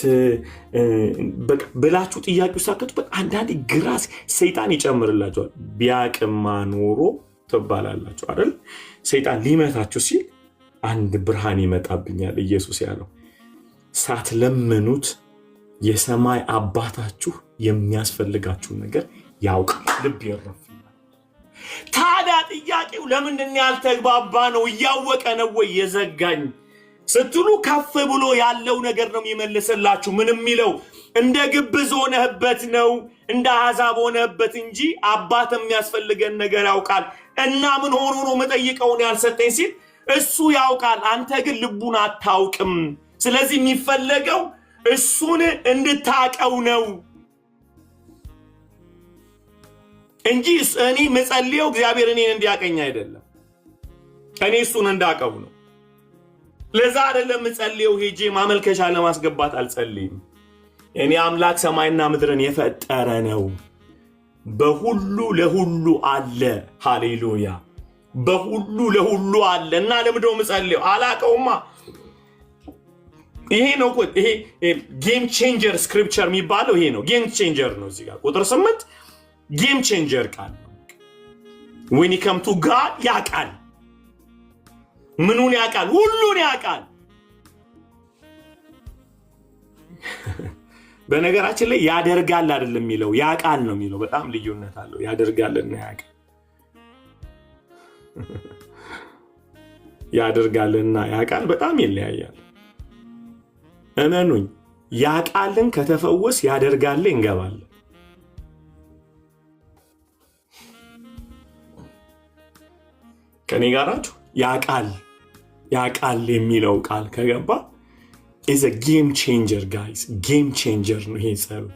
[SPEAKER 1] ብላችሁ ጥያቄ ሳከቱ አንዳንዴ ግራስ ሰይጣን ይጨምርላችኋል። ቢያቅማ ኖሮ ትባላላችሁ አይደል? ሰይጣን ሊመታችሁ ሲል አንድ ብርሃን ይመጣብኛል ኢየሱስ ያለው። ሳትለምኑት የሰማይ አባታችሁ የሚያስፈልጋችሁ ነገር ያውቃል። ልብ ይረፍ። ታዲያ ጥያቄው ለምንድን ያልተግባባ ነው? እያወቀ ነው ወይ የዘጋኝ ስትሉ ከፍ ብሎ ያለው ነገር ነው የሚመልስላችሁ። ምን የሚለው እንደ ግብዝ ሆነህበት ነው እንደ አሕዛብ ሆነህበት እንጂ አባት የሚያስፈልገን ነገር ያውቃል። እና ምን ሆኖ ነው መጠይቀውን ያልሰጠኝ ሲል እሱ ያውቃል፣ አንተ ግን ልቡን አታውቅም። ስለዚህ የሚፈለገው እሱን እንድታቀው ነው እንጂ እኔ መጸልየው እግዚአብሔር እኔን እንዲያቀኝ አይደለም። እኔ እሱን እንዳቀው ነው። ለዛ አይደለም መጸልየው ሄጄ ማመልከቻ ለማስገባት አልጸልይም። እኔ አምላክ ሰማይና ምድርን የፈጠረ ነው። በሁሉ ለሁሉ አለ። ሃሌሉያ። በሁሉ ለሁሉ አለ እና ለምንድነው መጸልየው? አላቀውማ። ይሄ ነው እኮ ይሄ ጌም ቼንጀር ስክሪፕቸር የሚባለው ይሄ ነው። ጌም ቼንጀር ነው። እዚህ ጋር ቁጥር 8 ጌም ቼንጀር ቃል ነው። when you come to God ያውቃል። ምኑን ያውቃል? ሁሉን ያውቃል። በነገራችን ላይ ያደርጋል አይደለም የሚለው ያውቃል ነው የሚለው። በጣም ልዩነት አለው። ያደርጋልና ያውቃል። ያደርጋልና ያውቃል በጣም ይለያያል። እመኑኝ፣ ያውቃልን ከተፈወስ ያደርጋል እንገባለን። ከኔ ጋር ናችሁ? ያውቃል የሚለው ቃል ከገባ is a game changer guys። ጌም ቼንጀር ነው ይሄ ጸሎት።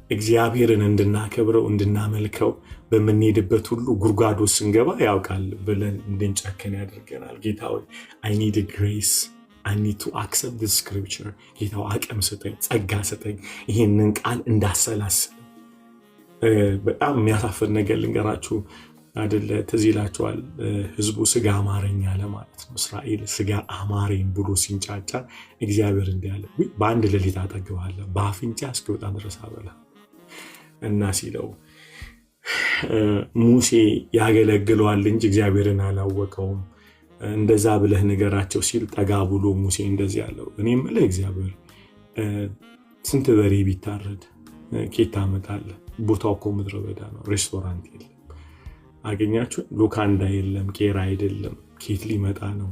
[SPEAKER 1] እግዚአብሔርን እንድናከብረው እንድናመልከው በምንሄድበት ሁሉ ጉርጓዶ ስንገባ ያውቃል ብለን እንድንጨክን ያደርገናል። ጌታ ሆይ I need a grace, I need to accept this scripture። ጌታው አቅም ስጠኝ፣ ጸጋ ስጠኝ ይሄንን ቃል እንዳሰላስል። በጣም የሚያሳፍር ነገር ልንገራችሁ አይደለ? ትዝ ይላችኋል ህዝቡ ስጋ አማረኝ አለ ማለት ነው። እስራኤል ስጋ አማረኝ ብሎ ሲንጫጫ እግዚአብሔር እንዲያለ በአንድ ሌሊት አጠግባለሁ በአፍንጫ እስኪወጣ ድረስ አበላ እና ሲለው ሙሴ ያገለግለዋል እንጂ እግዚአብሔርን አላወቀውም። እንደዛ ብለህ ንገራቸው ሲል ጠጋ ብሎ ሙሴ እንደዚህ ያለው እኔ የምልህ እግዚአብሔር ስንት በሬ ቢታረድ ኬት ታመጣለህ? ቦታው እኮ ምድረ በዳ ነው፣ ሬስቶራንት የለም። አገኛችሁ? ሉካንዳ የለም፣ ቄራ አይደለም፣ ኬት ሊመጣ ነው?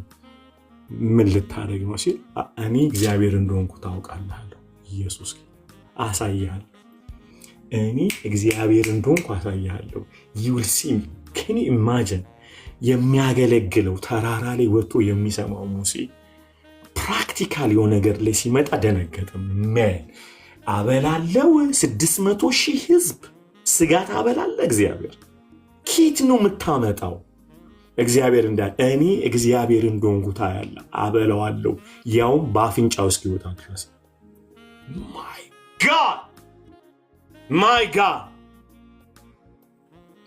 [SPEAKER 1] ምን ልታደርግ ነው ሲል እኔ እግዚአብሔር እንደሆንኩ ታውቃለህ። ኢየሱስ አሳያለሁ፣ እኔ እግዚአብሔር እንደሆንኩ አሳያለሁ። you will see me። can you imagine? የሚያገለግለው ተራራ ላይ ወጥቶ የሚሰማው ሙሴ ፕራክቲካል የሆነ ነገር ላይ ሲመጣ ደነገጠ። ምን አበላለው? 600,000 ህዝብ ስጋት አበላለ እግዚአብሔር። ኬት ነው የምታመጣው? እግዚአብሔር እንዳለ እኔ እግዚአብሔር እንደሆንኩ ታያለህ፣ አበላዋለሁ ያውም በአፍንጫው እስኪወጣ ድረስ። ማይ ጋድ ማይ ጋድ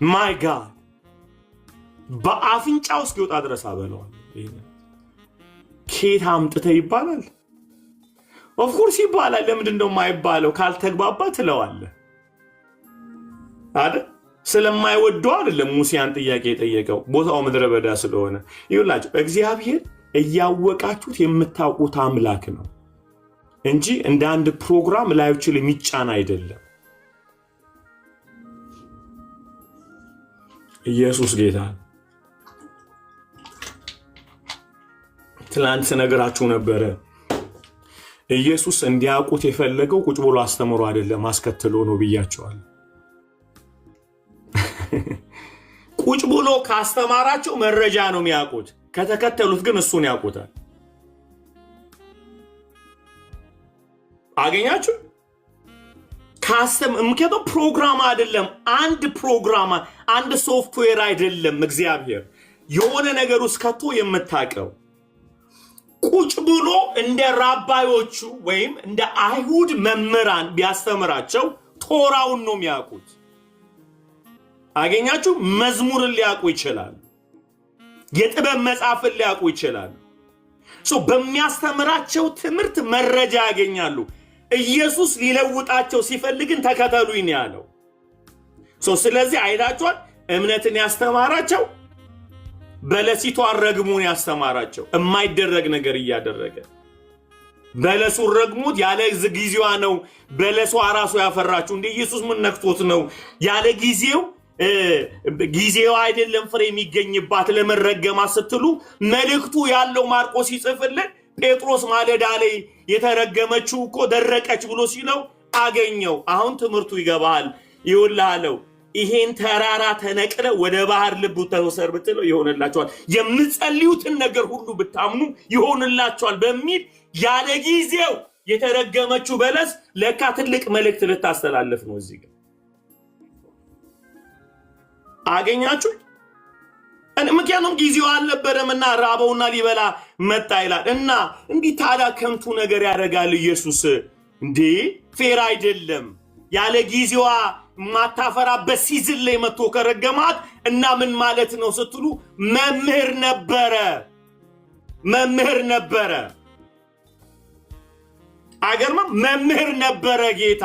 [SPEAKER 1] ማይ ጋድ፣ በአፍንጫው እስኪወጣ ድረስ አበላዋለሁ። ኬት አምጥተህ ይባላል? ኦፍኮርስ ይባላል። ለምንድን ነው የማይባለው? ካልተግባባ ትለዋለህ አይደል? ስለማይወደው አይደለም ሙሴያን ጥያቄ የጠየቀው፣ ቦታው ምድረ በዳ ስለሆነ። ይኸውላችሁ እግዚአብሔር እያወቃችሁት የምታውቁት አምላክ ነው እንጂ እንደ አንድ ፕሮግራም ላዮች የሚጫን አይደለም። ኢየሱስ ጌታ። ትላንት ነገራችሁ ነበረ። ኢየሱስ እንዲያውቁት የፈለገው ቁጭ ብሎ አስተምሮ አይደለም አስከትሎ ነው ብያቸዋል። ቁጭ ብሎ ካስተማራቸው መረጃ ነው የሚያውቁት፣ ከተከተሉት ግን እሱን ያውቁታል። አገኛችሁ? ምክንያቱም ፕሮግራም አይደለም፣ አንድ ፕሮግራም አንድ ሶፍትዌር አይደለም። እግዚአብሔር የሆነ ነገር ውስጥ ከቶ የምታውቀው ቁጭ ብሎ እንደ ራባዮቹ ወይም እንደ አይሁድ መምህራን ቢያስተምራቸው ቶራውን ነው የሚያውቁት። አገኛችሁ? መዝሙርን ሊያውቁ ይችላሉ፣ የጥበብ መጽሐፍን ሊያውቁ ይችላሉ። በሚያስተምራቸው ትምህርት መረጃ ያገኛሉ። ኢየሱስ ሊለውጣቸው ሲፈልግን ተከተሉኝ ያለው። ስለዚህ አይታችኋል፣ እምነትን ያስተማራቸው በለሲቷን ረግሙን ያስተማራቸው የማይደረግ ነገር እያደረገ በለሱን ረግሙት ያለ ጊዜዋ ነው በለሷ ራሱ ያፈራችሁ። እንደ ኢየሱስ ምን ነክቶት ነው ያለ ጊዜው አይደለም ፍሬ የሚገኝባት ለመረገማ ስትሉ መልእክቱ ያለው ማርቆስ ይጽፍልን ጴጥሮስ ማለዳ ላይ የተረገመችው እኮ ደረቀች ብሎ ሲለው አገኘው። አሁን ትምህርቱ ይገባል ይውላለው። ይሄን ተራራ ተነቅለ ወደ ባህር ልብ ተወሰር ብትለው ይሆንላቸዋል፣ የምትጸልዩትን ነገር ሁሉ ብታምኑ ይሆንላቸዋል በሚል ያለ ጊዜው የተረገመችው በለስ ለካ ትልቅ መልእክት ልታስተላልፍ ነው። እዚህ ጋር አገኛችሁ? ምክንያቱም ጊዜው አልነበረምና ራበውና ሊበላ መጣ ይላል። እና እንዲህ ታዲያ ከንቱ ነገር ያደርጋል ኢየሱስ? እንዴ ፌር አይደለም። ያለ ጊዜዋ ማታፈራበት ሲዝን ላይ መጥቶ ከረገማት እና ምን ማለት ነው ስትሉ መምህር ነበረ። አገርማ መምህር ነበረ ጌታ።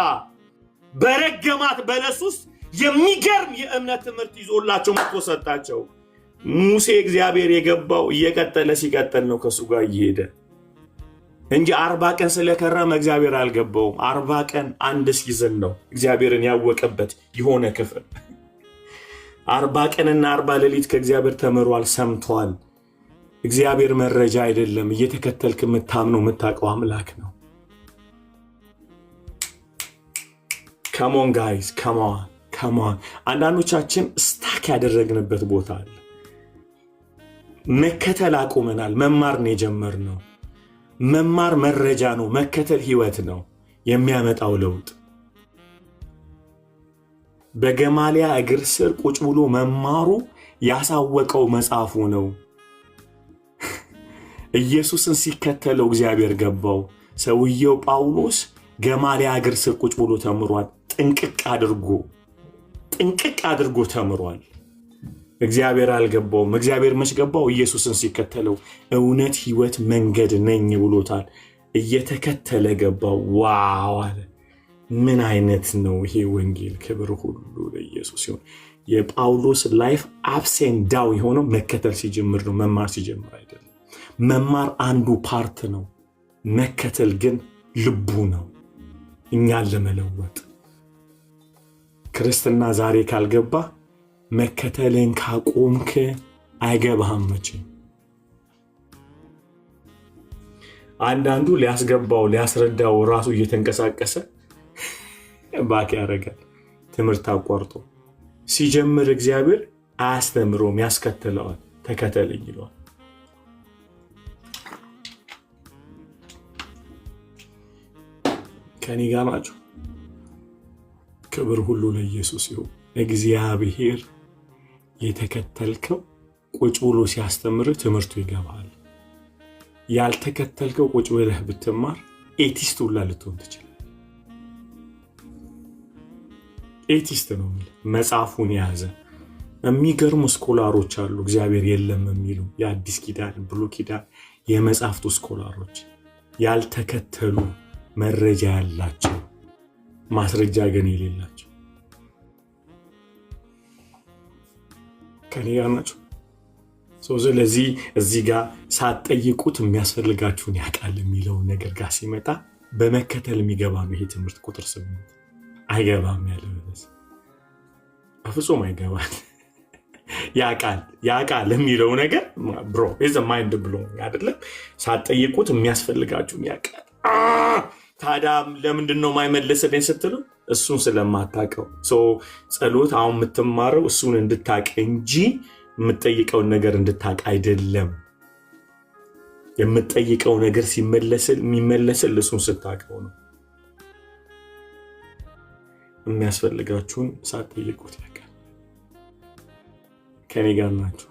[SPEAKER 1] በረገማት በለስ ውስጥ የሚገርም የእምነት ትምህርት ይዞላቸው መጥቶ ሰጣቸው። ሙሴ እግዚአብሔር የገባው እየቀጠለ ሲቀጥል ነው ከሱ ጋር እየሄደ እንጂ 40 ቀን ስለከረመ እግዚአብሔር አልገባውም። 40 ቀን አንድ ሲዝን ነው እግዚአብሔርን ያወቀበት የሆነ ክፍል። 40 ቀንና 40 ሌሊት ከእግዚአብሔር ተምሯል፣ ሰምቷል። እግዚአብሔር መረጃ አይደለም፣ እየተከተልክ የምታምነው የምታውቀው አምላክ ነው። ካሞን ጋይስ ካሞን። አንዳንዶቻችን ስታክ ያደረግንበት ቦታ አለ። መከተል አቁመናል። መማር ነው የጀመርነው። መማር መረጃ ነው፣ መከተል ህይወት ነው የሚያመጣው ለውጥ። በገማሊያ እግር ስር ቁጭ ብሎ መማሩ ያሳወቀው መጽሐፉ ነው። ኢየሱስን ሲከተለው እግዚአብሔር ገባው። ሰውየው ጳውሎስ ገማሊያ እግር ስር ቁጭ ብሎ ተምሯል። ጥንቅቅ አድርጎ ተምሯል። እግዚአብሔር አልገባውም። እግዚአብሔር መች ገባው? ኢየሱስን ሲከተለው እውነት ህይወት መንገድ ነኝ ብሎታል። እየተከተለ ገባው። ዋው አለ። ምን አይነት ነው ይሄ ወንጌል! ክብር ሁሉ ለኢየሱስ ይሁን። የጳውሎስ ላይፍ አፕሴን ዳው የሆነው መከተል ሲጀምር ነው፣ መማር ሲጀምር አይደለም። መማር አንዱ ፓርት ነው፣ መከተል ግን ልቡ ነው እኛን ለመለወጥ። ክርስትና ዛሬ ካልገባ መከተልን ካቆምክ አይገባህም መቼም። አንዳንዱ ሊያስገባው ሊያስረዳው ራሱ እየተንቀሳቀሰ ባክ ያደርጋል። ትምህርት አቋርጦ ሲጀምር እግዚአብሔር አያስተምረውም፣ ያስከትለዋል። ተከተለኝ ይለዋል። ከኔ ጋር ናቸው። ክብር ሁሉ ለኢየሱስ ይሁን። እግዚአብሔር የተከተልከው ቁጭ ብሎ ሲያስተምር ትምህርቱ ይገባል። ያልተከተልከው ቁጭ ብለህ ብትማር ኤቲስት ሁላ ልትሆን ትችላለህ። ኤቲስት ነው መጽሐፉን የያዘ የሚገርሙ ስኮላሮች አሉ። እግዚአብሔር የለም የሚሉ የአዲስ ኪዳን ብሉይ ኪዳን የመጽሐፍቱ ስኮላሮች ያልተከተሉ መረጃ ያላቸው ማስረጃ ግን የሌላቸው ከኔ ጋር ናቸው። ስለዚህ እዚህ ጋር ሳትጠይቁት የሚያስፈልጋችሁን ያውቃል የሚለው ነገር ጋር ሲመጣ በመከተል የሚገባ ነው ይሄ ትምህርት። ቁጥር 8 አይገባም ያለ በለስ በፍጹም አይገባል። ያቃል የሚለው ነገር ብሮ ኢዝ ማይንድ ብሎ አይደለም። ሳትጠይቁት የሚያስፈልጋችሁን ያቃል። ታዲያ ለምንድን ነው የማይመልስልኝ ስትሉ እሱን ስለማታውቀው። ጸሎት አሁን የምትማረው እሱን እንድታውቅ እንጂ የምትጠይቀውን ነገር እንድታውቅ አይደለም። የምትጠይቀው ነገር የሚመለስል እሱን ስታውቀው ነው። የሚያስፈልጋችሁን ሳትጠይቁት ያውቃል። ከኔ ጋር ናችሁ።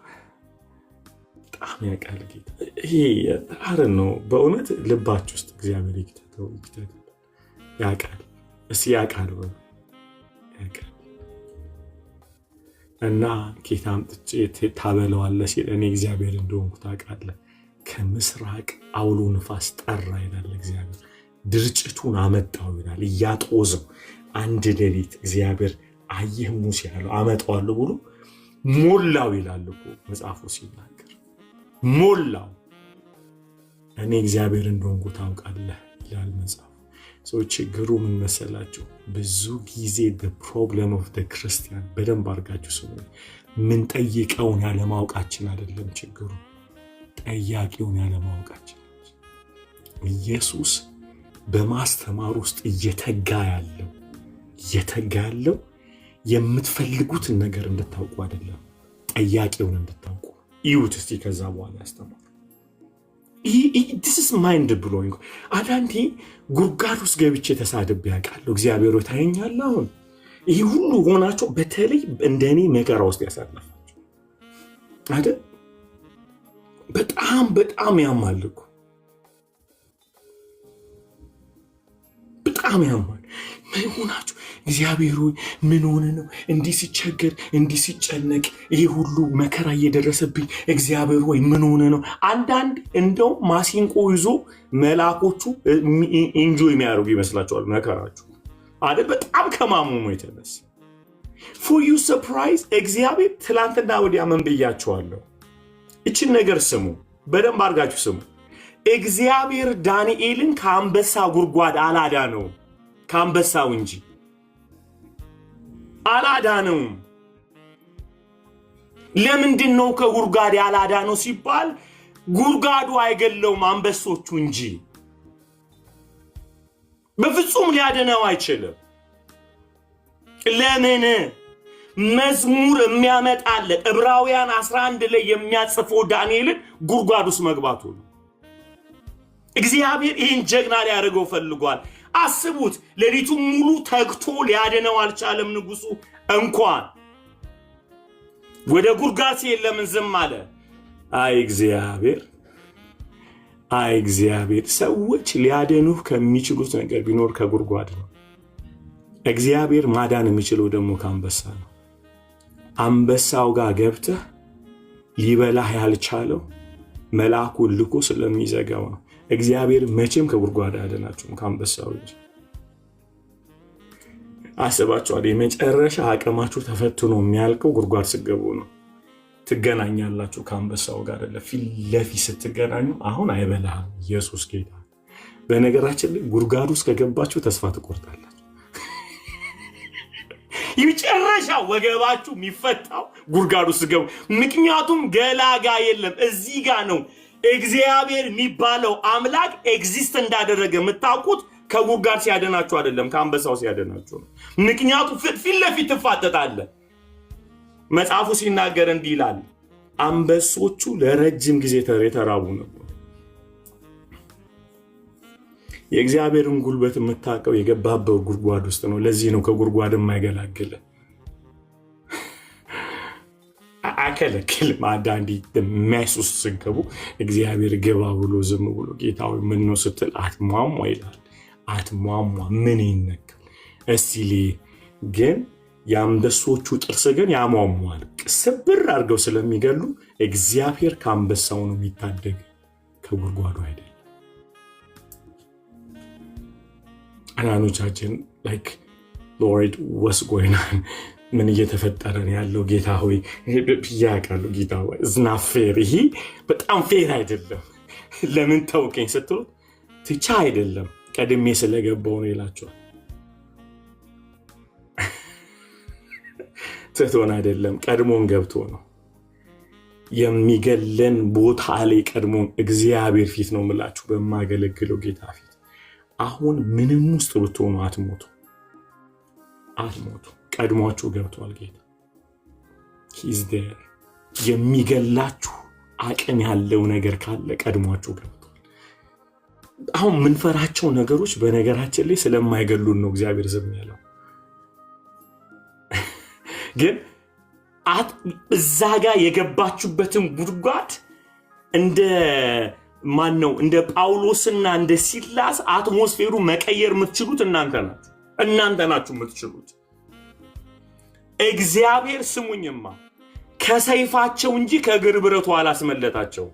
[SPEAKER 1] በጣም ያውቃል ጌታ። ይሄ አረን ነው በእውነት ልባችሁ ውስጥ እግዚአብሔር ይክተተው። ያውቃል። እስኪ ያውቃል በሉ ያውቃል። እና ጌታ አምጥቼ ታበለዋለህ ሲል እኔ እግዚአብሔር እንደሆንኩ ታውቃለህ። ከምስራቅ አውሎ ንፋስ ጠራ ይላል እግዚአብሔር። ድርጭቱን አመጣው ይላል እያጦዘው። አንድ ሌሊት እግዚአብሔር አየህ ሙሴ ያለው አመጣዋለሁ ብሎ ሞላው ይላል እኮ መጽሐፉ ሲናገር፣ ሞላው። እኔ እግዚአብሔር እንደሆንኩ ታውቃለህ ይላል መጽሐፉ። ችግሩ ምን መሰላችሁ? ብዙ ጊዜ the problem of the Christian በደንብ አድርጋችሁ ስሙ። ምን ጠይቀውን ያለማወቃችን አይደለም ችግሩ፣ ጠያቂውን ያለማወቃችን። ኢየሱስ በማስተማር ውስጥ እየተጋ ያለው የምትፈልጉትን ነገር እንድታውቁ አይደለም፣ ጠያቂውን እንድታውቁ። ይሁት እስቲ ከዛ በኋላ ያስተማር። this is mind blowing። አንዳንዴ ጉርጋድ ውስጥ ገብቼ ተሳድቤ ያውቃለሁ። እግዚአብሔር ሆይ ታየኛለህ። አሁን ይህ ሁሉ ሆናቸው በተለይ እንደኔ መከራ ውስጥ ያሳለፋቸው አይደል? በጣም ያማል እኮ በጣም ያማል። ምን ሆናችሁ እግዚአብሔር ሆይ ምን ሆነ ነው እንዲህ ሲቸገር እንዲህ ሲጨነቅ ይሄ ሁሉ መከራ እየደረሰብኝ እግዚአብሔር ሆይ ምን ሆነ ነው? አንዳንድ እንደው ማሲንቆ ይዞ መላእክቶቹ ኢንጆይ የሚያደርጉ ይመስላችኋል መከራችሁ አይደል? በጣም ከማመሙ የተነሳ for you surprise እግዚአብሔር ትላንትና ወዲያ ምን ብያችኋለሁ? እቺን ነገር ስሙ፣ በደንብ አድርጋችሁ ስሙ። እግዚአብሔር ዳንኤልን ከአንበሳ ጉድጓድ አላዳነው፣ ከአንበሳው እንጂ አላዳነውም። ለምንድን ነው ከጉድጓድ ያላዳነው ሲባል ጉድጓዱ አይገለውም፣ አንበሶቹ እንጂ። በፍጹም ሊያድነው አይችልም። ለምን? መዝሙር የሚያመጣለት ዕብራውያን 11 ላይ የሚያጽፈው ዳንኤልን ጉድጓድ ውስጥ መግባቱ ነው። እግዚአብሔር ይህን ጀግና ሊያደርገው ፈልጓል። አስቡት፣ ሌሊቱን ሙሉ ተግቶ ሊያድነው አልቻለም ንጉሱ። እንኳን ወደ ጉድጓድ ሲሄድ ለምን ዝም አለ? አይ እግዚአብሔር ሰዎች ሊያድኑህ ከሚችሉት ነገር ቢኖር ከጉድጓድ ነው። እግዚአብሔር ማዳን የሚችለው ደግሞ ከአንበሳ ነው። አንበሳው ጋር ገብተህ ሊበላህ ያልቻለው መልአኩን ልኮ ስለሚዘጋው ነው። እግዚአብሔር መቼም ከጉድጓድ አያድናችሁም ከአንበሳው እንጂ። አስባችኋል? የመጨረሻ አቅማችሁ ተፈትኖ የሚያልቀው ጉድጓድ ስትገቡ ነው። ትገናኛላችሁ ከአንበሳው ጋር አይደለ? ፊት ለፊት ስትገናኙ አሁን አይበላህም። ኢየሱስ ጌታ። በነገራችን ላይ ጉድጓድ ውስጥ ከገባችሁ ተስፋ ትቆርጣላችሁ። የመጨረሻ ወገባችሁ የሚፈታው ጉድጓድ ውስጥ ገቡ። ምክንያቱም ገላጋ የለም። እዚህ ጋር ነው እግዚአብሔር የሚባለው አምላክ ኤግዚስት እንዳደረገ የምታውቁት ከጉድጓድ ሲያደናችሁ አይደለም፣ ከአንበሳው ሲያደናችሁ ነው። ምክንያቱም ፊት ለፊት ትፋጠጣለ። መጽሐፉ ሲናገር እንዲህ ይላል፣ አንበሶቹ ለረጅም ጊዜ የተራቡ ነበር። የእግዚአብሔርን ጉልበት የምታውቀው የገባበት ጉድጓድ ውስጥ ነው። ለዚህ ነው ከጉድጓድ የማይገላግል። አከለክልም። አንዳንዴ የሚያሱስ ስንገቡ እግዚአብሔር ገባ ብሎ ዝም ብሎ ጌታዊ ምን ነው ስትል አትሟሟ ይላል። አትሟሟ ምን ይነካል? እስቲ ግን የአንበሶቹ ጥርስ ግን ያሟሟል። ስብር አድርገው ስለሚገሉ እግዚአብሔር ከአንበሳው ነው የሚታደግ፣ ከጉድጓዱ አይደለም። አናኖቻችን ላይክ ሎርድ ወስ ጎይናን ምን እየተፈጠረ ነው ያለው? ጌታ ሆይ ያውቃሉ። ጌታ ሆይ ዝና ፌር፣ ይሄ በጣም ፌር አይደለም። ለምን ተውከኝ ስትሉት ትቻ አይደለም ቀድሜ ስለገባው ነው ይላቸዋል። ትቶን አይደለም ቀድሞን ገብቶ ነው። የሚገለን ቦታ ላይ ቀድሞን እግዚአብሔር ፊት ነው የምላችሁ፣ በማገለግለው ጌታ ፊት አሁን ምንም ውስጥ ብትሆኑ አትሞቱ። ቀድሟችሁ ገብቷል ጌታ። ሂዝ ዴር። የሚገላችሁ አቅም ያለው ነገር ካለ ቀድሟችሁ ገብቷል። አሁን ምንፈራቸው ነገሮች በነገራችን ላይ ስለማይገሉን ነው እግዚአብሔር ዝም ያለው። ግን እዛ ጋር የገባችሁበትን ጉድጓድ እንደ ጳውሎስና እንደ ሲላስ አትሞስፌሩ መቀየር የምትችሉት እናንተ ናችሁ የምትችሉት። እግዚአብሔር ስሙኝማ ከሰይፋቸው እንጂ ከእግር ብረቱ አላስመለጣቸው።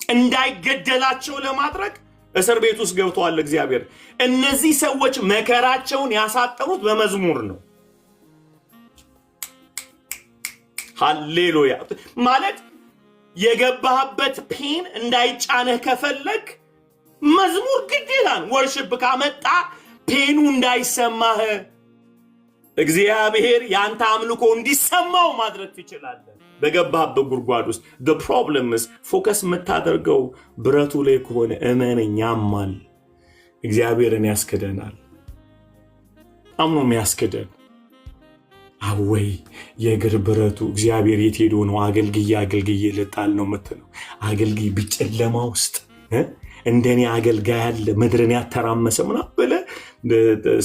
[SPEAKER 1] እንዳይገደላቸው ለማድረግ እስር ቤት ውስጥ ገብተዋል እግዚአብሔር። እነዚህ ሰዎች መከራቸውን ያሳጠሩት በመዝሙር ነው። ሃሌሉያ። ማለት የገባህበት ፔን እንዳይጫነህ ከፈለግ መዝሙር ግዴታን ወርሺፕ ካመጣ ፔኑ እንዳይሰማህ እግዚአብሔር ያንተ አምልኮ እንዲሰማው ማድረግ ትችላለህ። በገባህበት ጉድጓድ ውስጥ the problem is ፎከስ የምታደርገው ብረቱ ላይ ከሆነ እመነኝ ያማል። እግዚአብሔርን ያስክደናል። አምኖ የሚያስክደን አወይ የእግር ብረቱ እግዚአብሔር የት ሄዶ ነው? አገልግዬ ልጣል ነው የምትለው። አገልግይ ቢጨለማ ውስጥ እንደኔ አገልጋይ ያለ ምድርን ያተራመሰ ምናምን ብለህ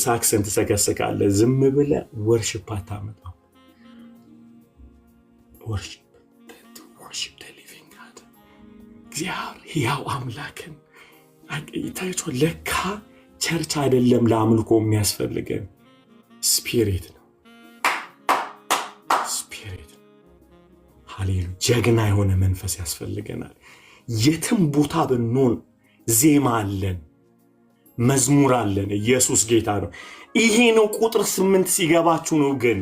[SPEAKER 1] ሳክሰን ትሰከስካለህ። ዝም ብለህ ወርሺፕ አታመጣም። worship the living God እግዚአብሔር ሕያው አምላክን ታይቶ ለካ ቸርች አይደለም ለአምልኮ የሚያስፈልገን ስፒሪት ነው። ሃሌሉያ። ጀግና የሆነ መንፈስ ያስፈልገናል። የትም ቦታ ብንሆን ዜማ አለን፣ መዝሙር አለን። ኢየሱስ ጌታ ነው። ይሄ ነው ቁጥር 8 ሲገባችሁ ነው። ግን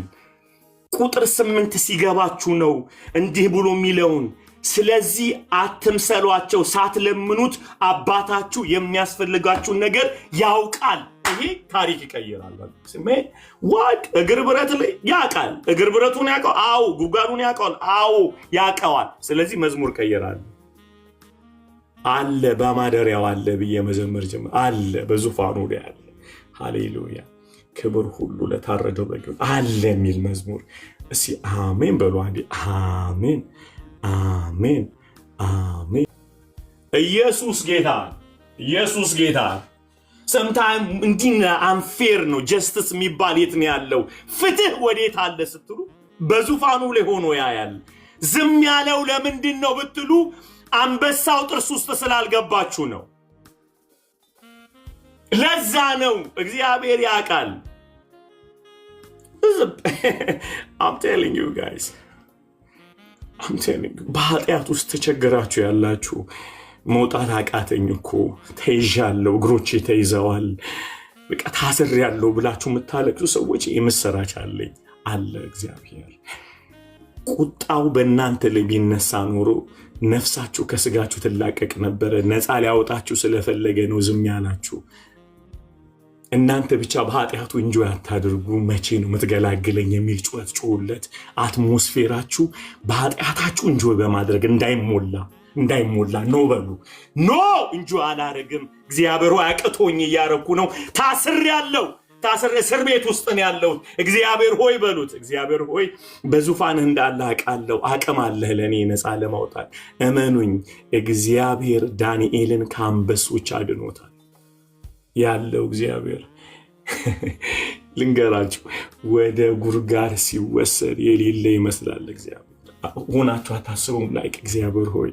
[SPEAKER 1] ቁጥር 8 ሲገባችሁ ነው እንዲህ ብሎ የሚለውን ስለዚህ አትምሰሏቸው፣ ሳትለምኑት አባታችሁ የሚያስፈልጋችሁን ነገር ያውቃል። ይሄ ታሪክ ይቀይራል። ዋድ እግር ብረት ላይ ያውቃል። እግር ብረቱን ያውቃል። አዎ ጉድጓዱን ያውቃል። አዎ ያውቀዋል። ስለዚህ መዝሙር ቀይራል። አለ በማደሪያው አለ ብዬ መዘመር ጀመር። አለ በዙፋኑ ላይ አለ። ሃሌሉያ። ክብር ሁሉ ለታረደው በግ አለ የሚል መዝሙር። እስቲ አሜን በሉ አንዴ። አሜን አሜን አሜን። ኢየሱስ ጌታ፣ ኢየሱስ ጌታ። ሰምታይም እንዲህ አንፌር ነው። ጀስቲስ የሚባል የት ነው ያለው? ፍትህ ወዴት አለ ስትሉ በዙፋኑ ላይ ሆኖ ያያል። ዝም ያለው ለምንድን ነው ብትሉ አንበሳው ጥርስ ውስጥ ስላልገባችሁ ነው። ለዛ ነው። እግዚአብሔር ያውቃል። I'm telling you guys, I'm telling you በኃጢአት ውስጥ ተቸግራችሁ ያላችሁ መውጣት አቃተኝ እኮ ተይዣለሁ፣ እግሮቼ ተይዘዋል፣ በቃ ታስሬያለሁ ብላችሁ የምታለቅሱ ሰዎች የምስራች አለኝ አለ እግዚአብሔር። ቁጣው በእናንተ ላይ ቢነሳ ኖሮ ነፍሳችሁ ከስጋችሁ ትላቀቅ ነበረ። ነፃ ሊያወጣችሁ ስለፈለገ ነው ዝም ያላችሁ። እናንተ ብቻ በኃጢአቱ እንጆይ አታድርጉ። መቼ ነው የምትገላግለኝ የሚል ጩኸት ጮሁለት። አትሞስፌራችሁ በኃጢአታችሁ እንጆይ በማድረግ እንዳይሞላ ነው በሉ። ኖ እንጆይ አላረግም፣ እግዚአብሔር አቅቶኝ እያረኩ ነው፣ ታስሬያለሁ፣ እስር ቤት ውስጥ ነው ያለው። እግዚአብሔር ሆይ በሉት። እግዚአብሔር ሆይ በዙፋንህ እንዳለ አውቃለሁ፣ አቅም አለህ ለእኔ ነፃ ለማውጣት። እመኑኝ፣ እግዚአብሔር ዳንኤልን ከአንበሶች አድኖታል ያለው እግዚአብሔር። ልንገራችሁ፣ ወደ ጉድጓድ ሲወሰድ የሌለ ይመስላል እግዚአብሔር። ሆናችሁ አታስቡም? ላይክ እግዚአብሔር ሆይ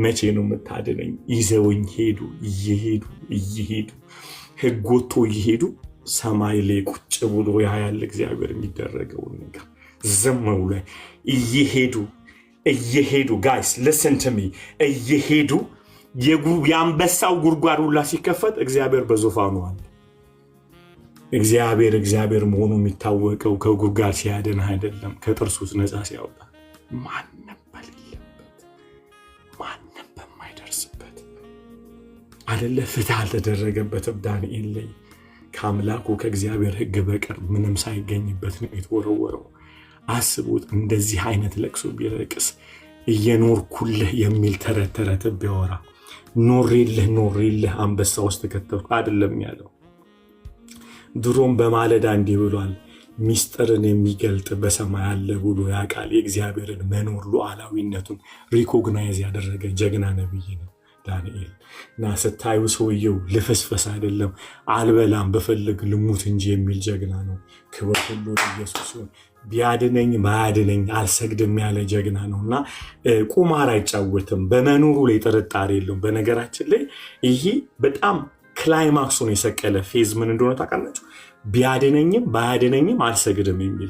[SPEAKER 1] መቼ ነው የምታድነኝ? ይዘውኝ ሄዱ። እየሄዱ ሕግ ወጥቶ እየሄዱ ሰማይ ላይ ቁጭ ብሎ ያያል እግዚአብሔር የሚደረገውን ነገር። ዝም ብሎ እየሄዱ ጋይስ ሊስን ቱ ሚ እየሄዱ የአንበሳው ጉድጓድ ሁላ ሲከፈት እግዚአብሔር በዙፋኑ አለ። እግዚአብሔር መሆኑ የሚታወቀው ከጉድጓድ ሲያድን አይደለም፣ ከጥርሱ ነፃ ሲያወጣ። ማንም በሌለበት፣ ማንም በማይደርስበት አይደለ ፍትህ አልተደረገበትም ዳንኤል ላይ። ከአምላኩ ከእግዚአብሔር ሕግ በቀር ምንም ሳይገኝበት ነው የተወረወረው። አስቡት እንደዚህ አይነት ለቅሶ ቢለቅስ እየኖርኩልህ የሚል ተረት ቢያወራ ኖሬልህ አንበሳ ውስጥ ከተትኩ አይደለም ያለው። ድሮም በማለዳ እንዲህ ብሏል፣ ሚስጥርን የሚገልጥ በሰማይ አለ ብሎ ያውቃል። የእግዚአብሔርን መኖር ሉዓላዊነቱን ሪኮግናይዝ ያደረገ ጀግና ነብይ ነው ዳንኤል። እና ስታዩ ሰውየው ልፍስፍስ አይደለም፣ አልበላም በፈለግ ልሙት እንጂ የሚል ጀግና ነው። ክብር ሁሉ ኢየሱስ ሲሆን ቢያድነኝ ማያድነኝ አልሰግድም ያለ ጀግና ነው። እና ቁማር አይጫወትም፣ በመኖሩ ላይ ጥርጣሬ የለውም። በነገራችን ላይ ይሄ በጣም ክላይማክሱን የሰቀለ ፌዝ ምን እንደሆነ ታውቃላችሁ? ቢያድነኝም ባያድነኝም አልሰግድም የሚል